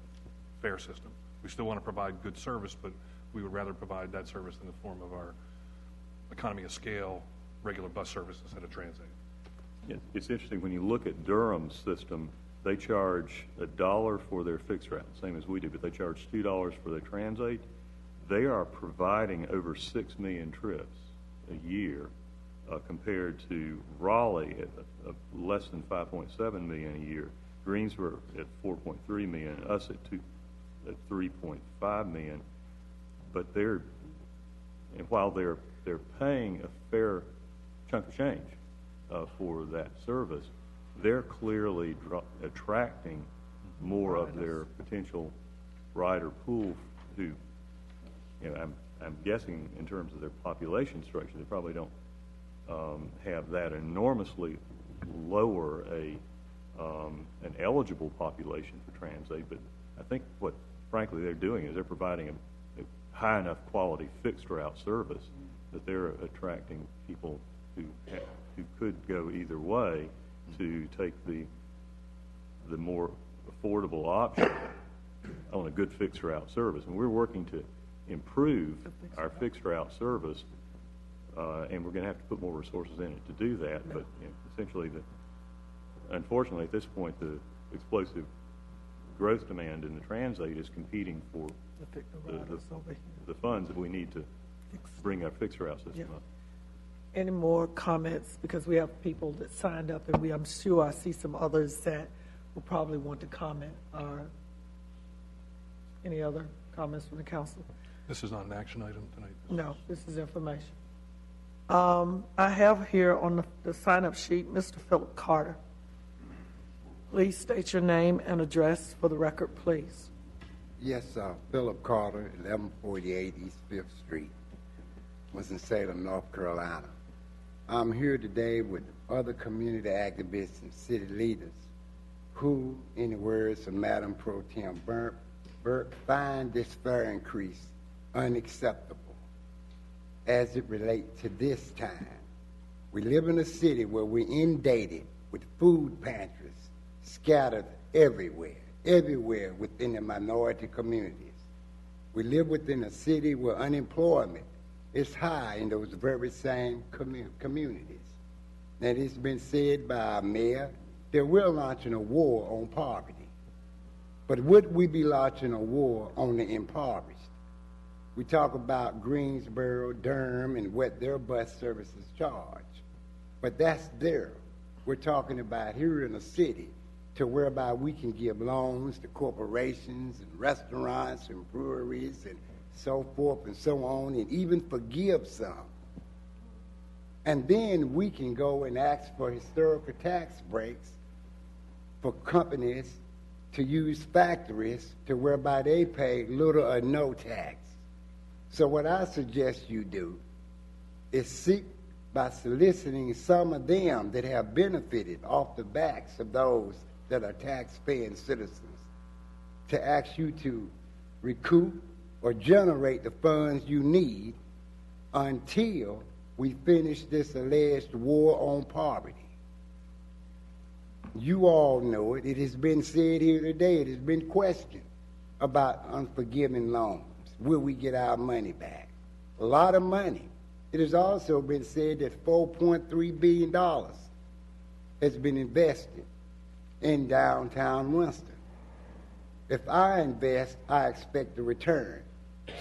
fare system. We still want to provide good service, but we would rather provide that service in the form of our economy of scale, regular bus service instead of Trans-Aid. It's interesting, when you look at Durham's system, they charge $1 for their fixed route, same as we do, but they charge $2 for their Trans-Aid. They are providing over 6 million trips a year, compared to Raleigh at less than 5.7 million a year, Greensboro at 4.3 million, us at 3.5 million. But while they're paying a fair chunk of change for that service, they're clearly attracting more of their potential rider pool who, I'm guessing in terms of their population structure, they probably don't have that enormously lower an eligible population for Trans-Aid. But I think what, frankly, they're doing is they're providing a high enough quality fixed route service that they're attracting people who could go either way to take the more affordable option on a good fixed route service. And we're working to improve our fixed route service, and we're going to have to put more resources in it to do that. But essentially, unfortunately, at this point, the explosive growth demand in the Trans-Aid is competing for the funds that we need to bring our fixed route system up. Any more comments? Because we have people that signed up, and I'm sure I see some others that will probably want to comment. Any other comments from the council? This is not an action item tonight. No, this is information. I have here on the sign-up sheet Mr. Philip Carter. Please state your name and address for the record, please. Yes, Philip Carter, 1148 East 5th Street, Winston-Salem, North Carolina. I'm here today with other community activists and city leaders who, in the words of Madam Pro Tem Burke, find this fare increase unacceptable as it relates to this time. We live in a city where we're inundated with food pantries scattered everywhere within the minority communities. We live within a city where unemployment is high in those very same communities. And it's been said by our mayor that we're launching a war on poverty. But would we be launching a war on the impoverished? We talk about Greensboro, Durham, and what their bus services charge. But that's there. We're talking about here in a city to whereby we can give loans to corporations and restaurants and breweries and so forth and so on, and even forgive some. And then we can go and ask for historical tax breaks for companies to use factories to whereby they pay little or no tax. So what I suggest you do is seek by soliciting some of them that have benefited off the backs of those that are tax-paying citizens to ask you to recoup or generate the funds you need until we finish this alleged war on poverty. You all know it. It has been said here today. It has been questioned about unforgiven loans. Will we get our money back? A lot of money. It has also been said that $4.3 billion has been invested in downtown Winston. If I invest, I expect a return.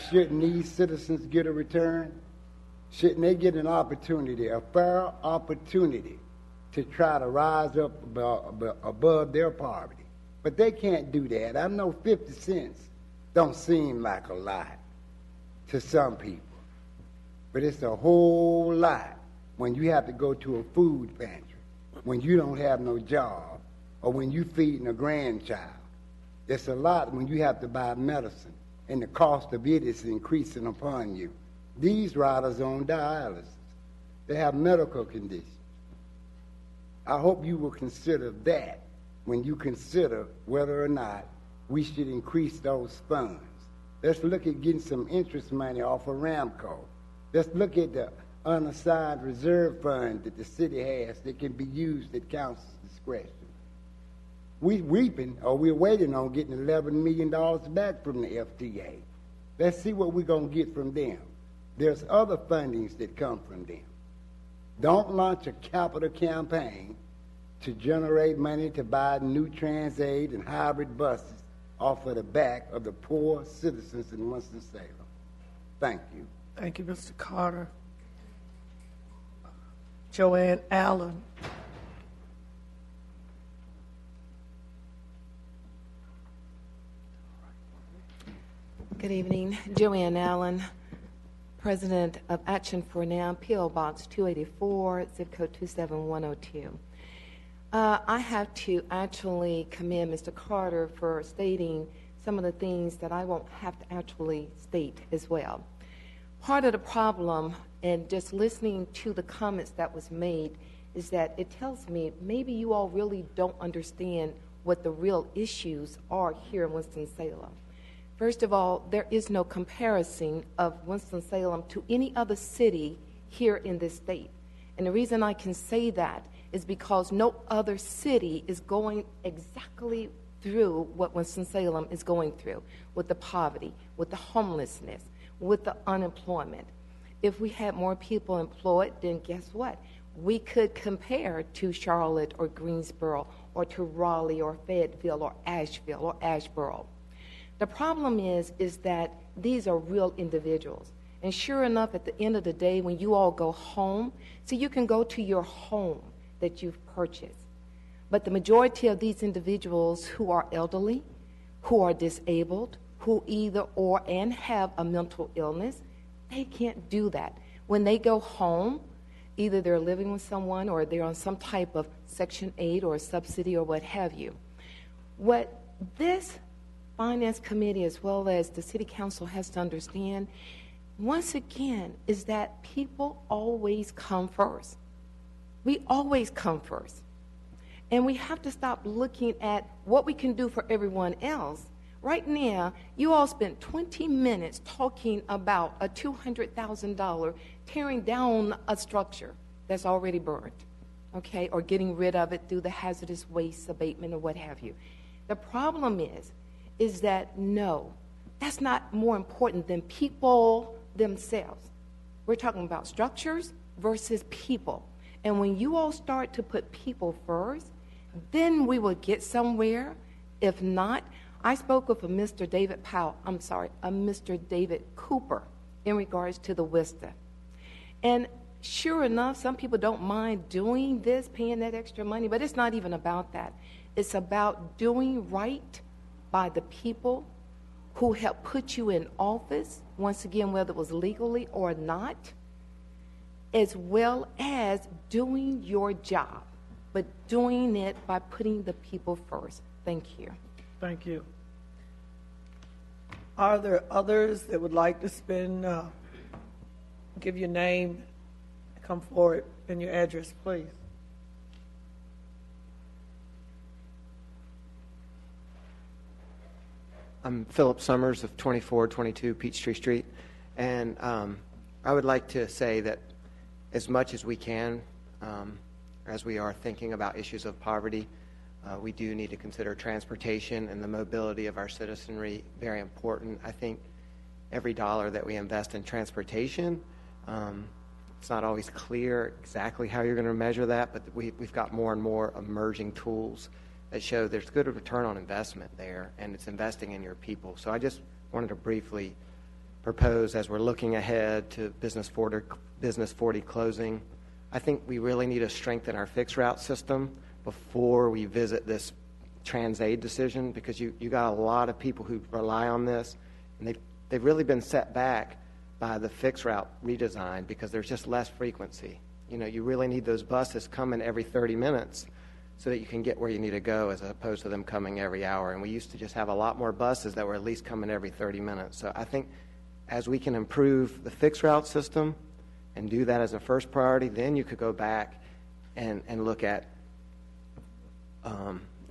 Shouldn't these citizens get a return? Shouldn't they get an opportunity, a fair opportunity, to try to rise up above their poverty? But they can't do that. I know 50 cents don't seem like a lot to some people, but it's a whole lot when you have to go to a food pantry, when you don't have no job, or when you're feeding a grandchild. It's a lot when you have to buy medicine, and the cost of it is increasing upon you. These riders are on dialysis. They have medical conditions. I hope you will consider that when you consider whether or not we should increase those funds. Let's look at getting some interest money off of Ramco. Let's look at the unassigned reserve fund that the city has that can be used at council's discretion. We're waiting on getting $11 million back from the FTA. Let's see what we're going to get from them. There's other fundings that come from them. Don't launch a capital campaign to generate money to buy new Transaid and hybrid buses off of the back of the poor citizens in Winston-Salem. Thank you. Thank you, Mr. Carter. Joanne Allen. Good evening. Joanne Allen, President of Action for Now, P.O. Box 284, zip code 27102. I have to actually commend Mr. Carter for stating some of the things that I won't have to actually state as well. Part of the problem, and just listening to the comments that was made, is that it tells me maybe you all really don't understand what the real issues are here in Winston-Salem. First of all, there is no comparison of Winston-Salem to any other city here in this state. And the reason I can say that is because no other city is going exactly through what Winston-Salem is going through, with the poverty, with the homelessness, with the unemployment. If we had more people employed, then guess what? We could compare to Charlotte or Greensboro or to Raleigh or Fayetteville or Asheville or Asheboro. The problem is that these are real individuals. And sure enough, at the end of the day, when you all go home, so you can go to your home that you've purchased. But the majority of these individuals who are elderly, who are disabled, who either or and have a mental illness, they can't do that. When they go home, either they're living with someone or they're on some type of Section 8 or a subsidy or what have you. What this Finance Committee as well as the City Council has to understand, once again, is that people always come first. We always come first. And we have to stop looking at what we can do for everyone else. Right now, you all spent 20 minutes talking about a $200,000 tearing down a structure that's already burned, okay, or getting rid of it through the hazardous waste abatement or what have you. The problem is that no, that's not more important than people themselves. We're talking about structures versus people. And when you all start to put people first, then we will get somewhere. If not, I spoke with a Mr. David Cooper in regards to the WISTA. And sure enough, some people don't mind doing this, paying that extra money, but it's not even about that. It's about doing right by the people who helped put you in office, once again, whether it was legally or not, as well as doing your job, but doing it by putting the people first. Thank you. Thank you. Are there others that would like to give your name, come forward, and your address, please? I'm Philip Summers of 2422 Peachtree Street, and I would like to say that as much as we can, as we are thinking about issues of poverty, We do need to consider transportation and the mobility of our citizenry very important. I think every dollar that we invest in transportation, it's not always clear exactly how you're going to measure that, but we've got more and more emerging tools that show there's good return on investment there, and it's investing in your people. So I just wanted to briefly propose, as we're looking ahead to Business 40 closing, I think we really need to strengthen our fixed route system before we visit this TransAid decision, because you got a lot of people who rely on this, and they've really been set back by the fixed route redesign because there's just less frequency. You really need those buses coming every 30 minutes so that you can get where you need to go, as opposed to them coming every hour. And we used to just have a lot more buses that were at least coming every 30 minutes. So I think as we can improve the fixed route system and do that as a first priority, then you could go back and look at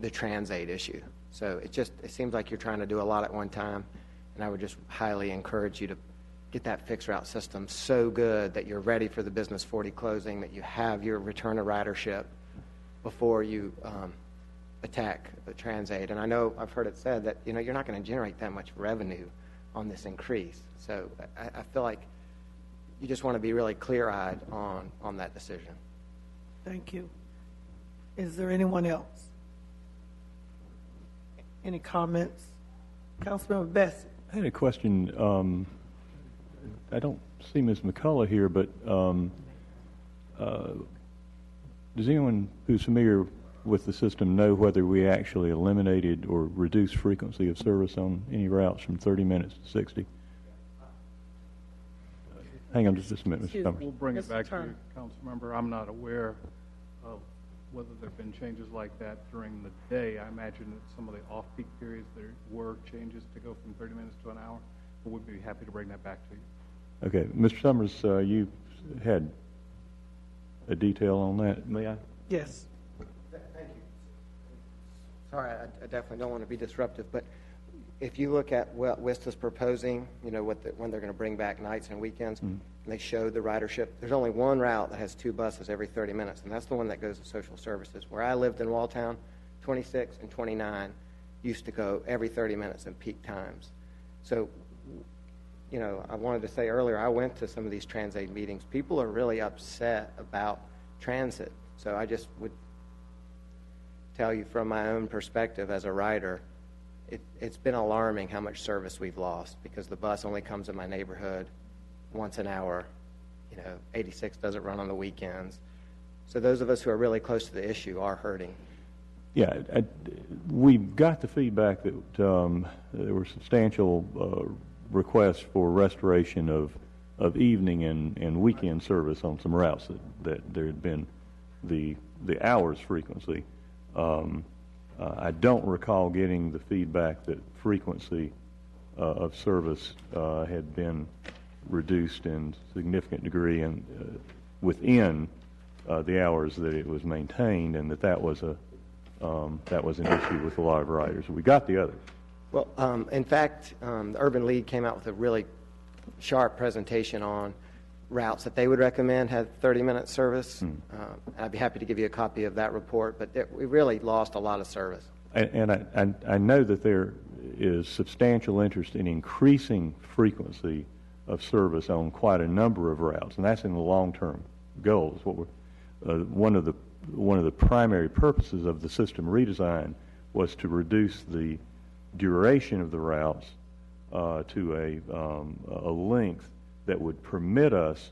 the TransAid issue. So it seems like you're trying to do a lot at one time, and I would just highly encourage you to get that fixed route system so good that you're ready for the Business 40 closing, that you have your return of ridership before you attack the TransAid. And I know I've heard it said that you're not going to generate that much revenue on this increase. So I feel like you just want to be really clear-eyed on that decision. Thank you. Is there anyone else? Any comments? Councilmember Bessie. I had a question. I don't see Ms. McCullough here, but does anyone who's familiar with the system know whether we actually eliminated or reduced frequency of service on any routes from 30 minutes to 60? Hang on just a minute, Mr. Summers. We'll bring it back to you, Council Member. I'm not aware of whether there have been changes like that during the day. I imagine that some of the off-peak periods there were changes to go from 30 minutes to an hour, but we'd be happy to bring that back to you. Okay. Mr. Summers, you had a detail on that. May I? Yes. Thank you. Sorry, I definitely don't want to be disruptive, but if you look at what WISTA's proposing, when they're going to bring back nights and weekends, and they showed the ridership, there's only one route that has 2 buses every 30 minutes, and that's the one that goes to social services. Where I lived in Walltown, 26 and 29 used to go every 30 minutes in peak times. So, I wanted to say earlier, I went to some of these TransAid meetings. People are really upset about transit. So I just would tell you from my own perspective as a rider, it's been alarming how much service we've lost because the bus only comes in my neighborhood once an hour. 86 doesn't run on the weekends. So those of us who are really close to the issue are hurting. Yeah, we got the feedback that there were substantial requests for restoration of evening and weekend service on some routes that there had been the hours frequency. I don't recall getting the feedback that frequency of service had been reduced in significant degree and within the hours that it was maintained, and that was an issue with a lot of riders. We got the others. Well, in fact, the Urban League came out with a really sharp presentation on routes that they would recommend had 30-minute service. I'd be happy to give you a copy of that report, but we really lost a lot of service. And I know that there is substantial interest in increasing frequency of service on quite a number of routes, and that's in the long-term goals. What we're, one of the primary purposes of the system redesign was to reduce the duration of the routes to a length that would permit us,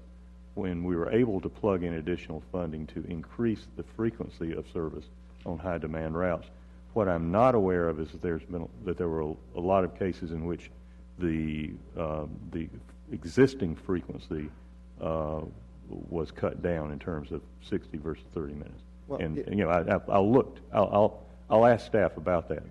when we were able to plug in additional funding, to increase the frequency of service on high demand routes. What I'm not aware of is that there were a lot of cases in which the existing frequency was cut down in terms of 60 versus 30 minutes. Well, I'll ask staff about that.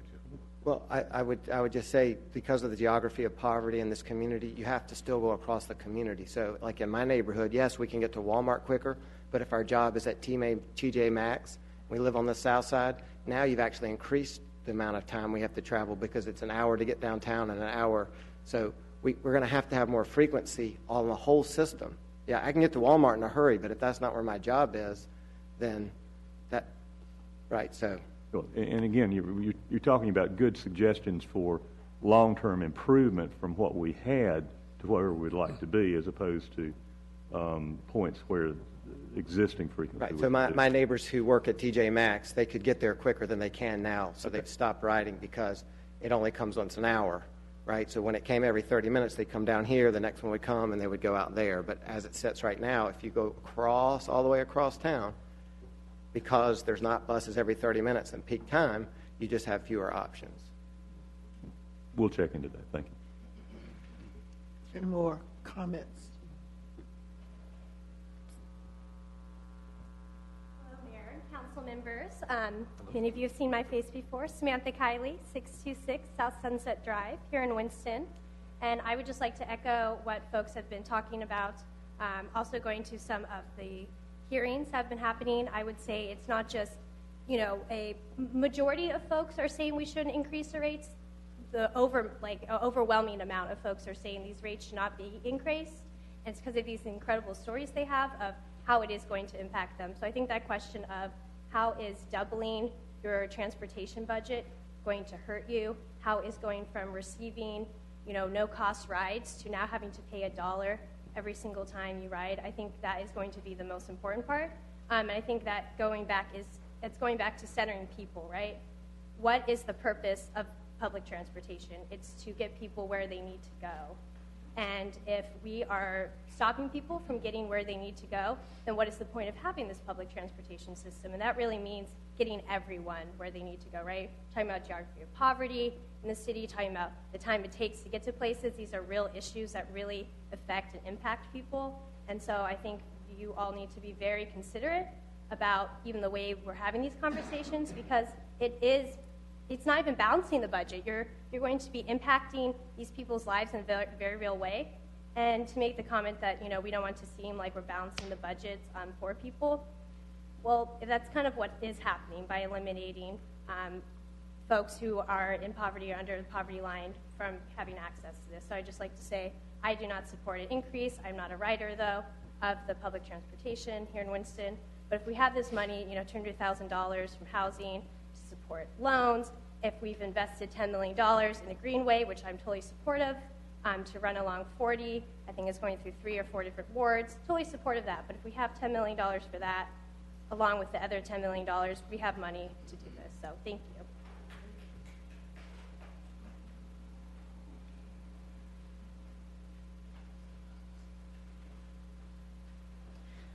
Well, I would just say, because of the geography of poverty in this community, you have to still go across the community. So, like in my neighborhood, yes, we can get to Walmart quicker, but if our job is at TJ Maxx, we live on the south side, now you've actually increased the amount of time we have to travel because it's an hour to get downtown and an hour. So we're going to have more frequency on the whole system. Yeah, I can get to Walmart in a hurry, but if that's not where my job is, then right. So And again, you're talking about good suggestions for long-term improvement from what we had to where we'd like to be, as opposed to points where existing frequency. Right. So my neighbors who work at TJ Maxx, they could get there quicker than they can now, so they've stopped riding because it only comes once an hour, right? So when it came every 30 minutes, they'd come down here, the next one would come, and they would go out there. But as it sits right now, if you go all the way across town, because there's not buses every 30 minutes in peak time, you just have fewer options. We'll check into that. Thank you. Any more comments? Council members. Many of you have seen my face before. Samantha Kiley, 626 South Sunset Drive here in Winston. And I would just like to echo what folks have been talking about. Also going to some of the hearings that have been happening. I would say it's not just, a majority of folks are saying we shouldn't increase the rates. The overwhelming amount of folks are saying these rates should not be increased. And it's because of these incredible stories they have of how it is going to impact them. So I think that question of how is doubling your transportation budget going to hurt you? How is going from receiving, no-cost rides to now having to pay $1 every single time you ride? I think that is going to be the most important part. And I think that it's going back to centering people, right? What is the purpose of public transportation? It's to get people where they need to go. And if we are stopping people from getting where they need to go, then what is the point of having this public transportation system? And that really means getting everyone where they need to go, right? Talking about geography of poverty in the city, talking about the time it takes to get to places. These are real issues that really affect and impact people. And so I think you all need to be very considerate about even the way we're having these conversations, because it's not even balancing the budget. You're going to be impacting these people's lives in a very, very real way. And to make the comment that, we don't want to seem like we're balancing the budgets on poor people, well, that's kind of what is happening by eliminating folks who are in poverty or under the poverty line from having access to this. So I'd just like to say I do not support an increase. I'm not a rider, though, of the public transportation here in Winston. But if we have this money, $200,000 from housing, support loans, if we've invested $10 million in the Greenway, which I'm totally supportive, to run along 40, I think it's going through 3 or 4 different wards, totally supportive of that. But if we have $10 million for that, along with the other $10 million, we have money to do this. So thank you.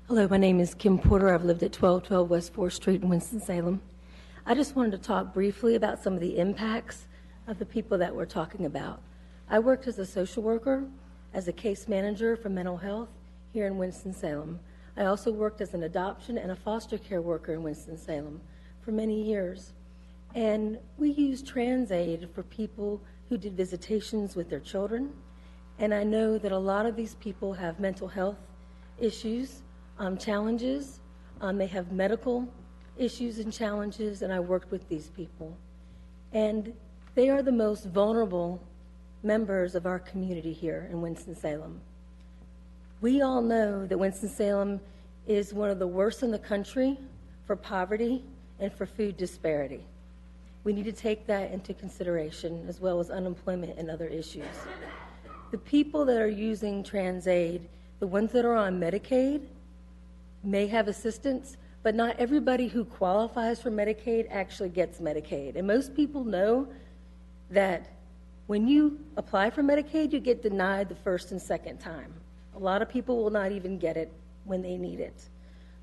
Hello, my name is Kim Porter. I've lived at 1212 West 4th Street in Winston-Salem. I just wanted to talk briefly about some of the impacts of the people that we're talking about. I worked as a social worker, as a case manager for mental health here in Winston-Salem. I also worked as an adoption and a foster care worker in Winston-Salem for many years. And we used TransAid for people who did visitations with their children. And I know that a lot of these people have mental health issues, challenges. They have medical issues and challenges, and I worked with these people. And they are the most vulnerable members of our community here in Winston-Salem. We all know that Winston-Salem is one of the worst in the country for poverty and for food disparity. We need to take that into consideration, as well as unemployment and other issues. The people that are using TransAid, the ones that are on Medicaid, may have assistance, but not everybody who qualifies for Medicaid actually gets Medicaid. And most people know that when you apply for Medicaid, you get denied the first and second time. A lot of people will not even get it when they need it.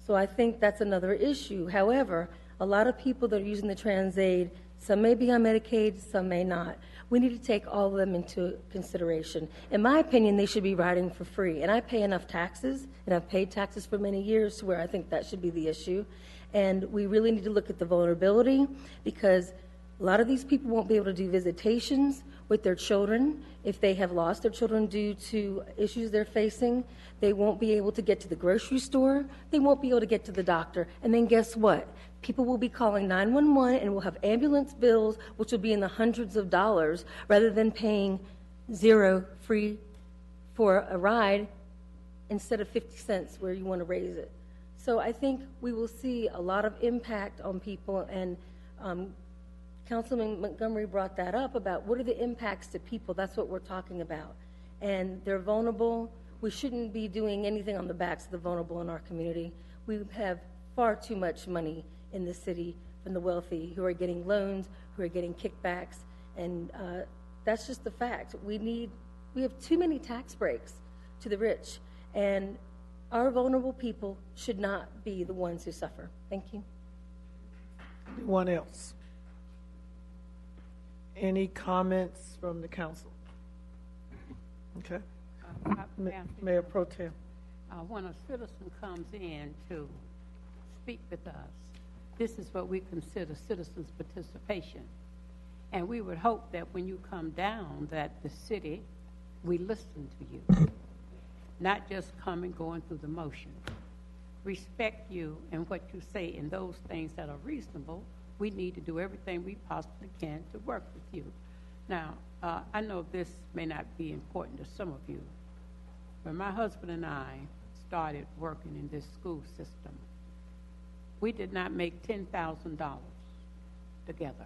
So I think that's another issue. However, a lot of people that are using the TransAid, some may be on Medicaid, some may not. We need to take all of them into consideration. In my opinion, they should be riding for free. And I pay enough taxes, and I've paid taxes for many years to where I think that should be the issue. And we really need to look at the vulnerability, because a lot of these people won't be able to do visitations with their children if they have lost their children due to issues they're facing. They won't be able to get to the grocery store. They won't be able to get to the doctor. And then guess what? People will be calling 911 and will have ambulance bills, which will be in the hundreds of dollars, rather than paying $0 free for a ride instead of 50 cents where you want to raise it. So I think we will see a lot of impact on people, and Councilman Montgomery brought that up about what are the impacts to people. That's what we're talking about. And they're vulnerable. We shouldn't be doing anything on the backs of the vulnerable in our community. We have far too much money in the city from the wealthy who are getting loans, who are getting kickbacks, and that's just the fact. We have too many tax breaks to the rich, and our vulnerable people should not be the ones who suffer. Thank you. Anyone else? Any comments from the council? Okay. Mayor Pro Tem. When a citizen comes in to speak with us, this is what we consider citizens' participation. And we would hope that when you come down, that the city, we listen to you, not just come and going through the motion. Respect you and what you say, and those things that are reasonable. We need to do everything we possibly can to work with you. Now, I know this may not be important to some of you, but my husband and I started working in this school system. We did not make $10,000 together.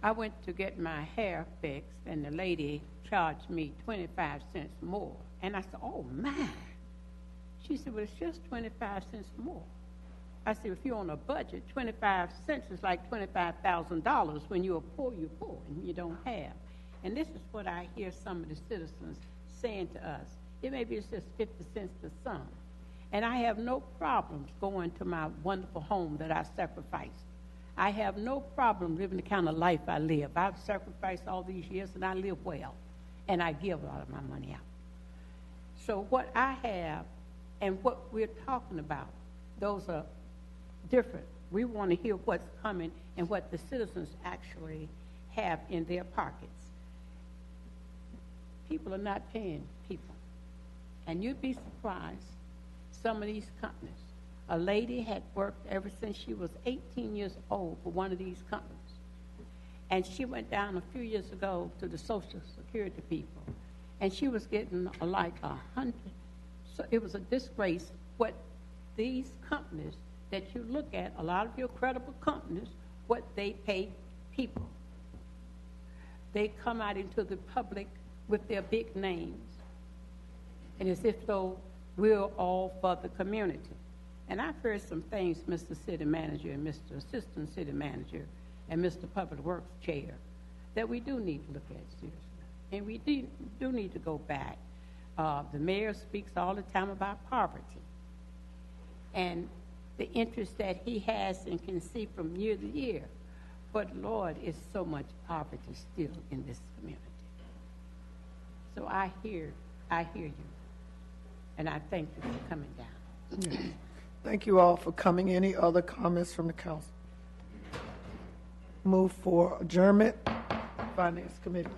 I went to get my hair fixed, and the lady charged me 25 cents more. And I said, oh, man. She said, well, it's just 25 cents more. I said, if you're on a budget, 25 cents is like $25,000. When you're poor, and you don't have. And this is what I hear some of the citizens saying to us. It may be it's just 50 cents to some. And I have no problems going to my wonderful home that I sacrificed. I have no problem living the kind of life I live. I've sacrificed all these years, and I live well. And I give a lot of my money out. So what I have and what we're talking about, those are different. We want to hear what's coming and what the citizens actually have in their pockets. People are not paying people. And you'd be surprised, some of these companies. A lady had worked ever since she was 18 years old for one of these companies. And she went down a few years ago to the Social Security people. And she was getting like 100. So it was a disgrace what these companies that you look at, a lot of your credible companies, what they pay people. They come out into the public with their big names. And as if though we're all for the community. And I've heard some things, Mr. City Manager and Mr. Assistant City Manager and Mr. Public Works Chair, that we do need to look at seriously. And we do need to go back. The mayor speaks all the time about poverty. And the interest that he has and can see from year to year. But, Lord, is so much poverty still in this community. So I hear you. And I thank you for coming down. Yes. Thank you all for coming. Any other comments from the council? Move for adjournment. Finance Committee.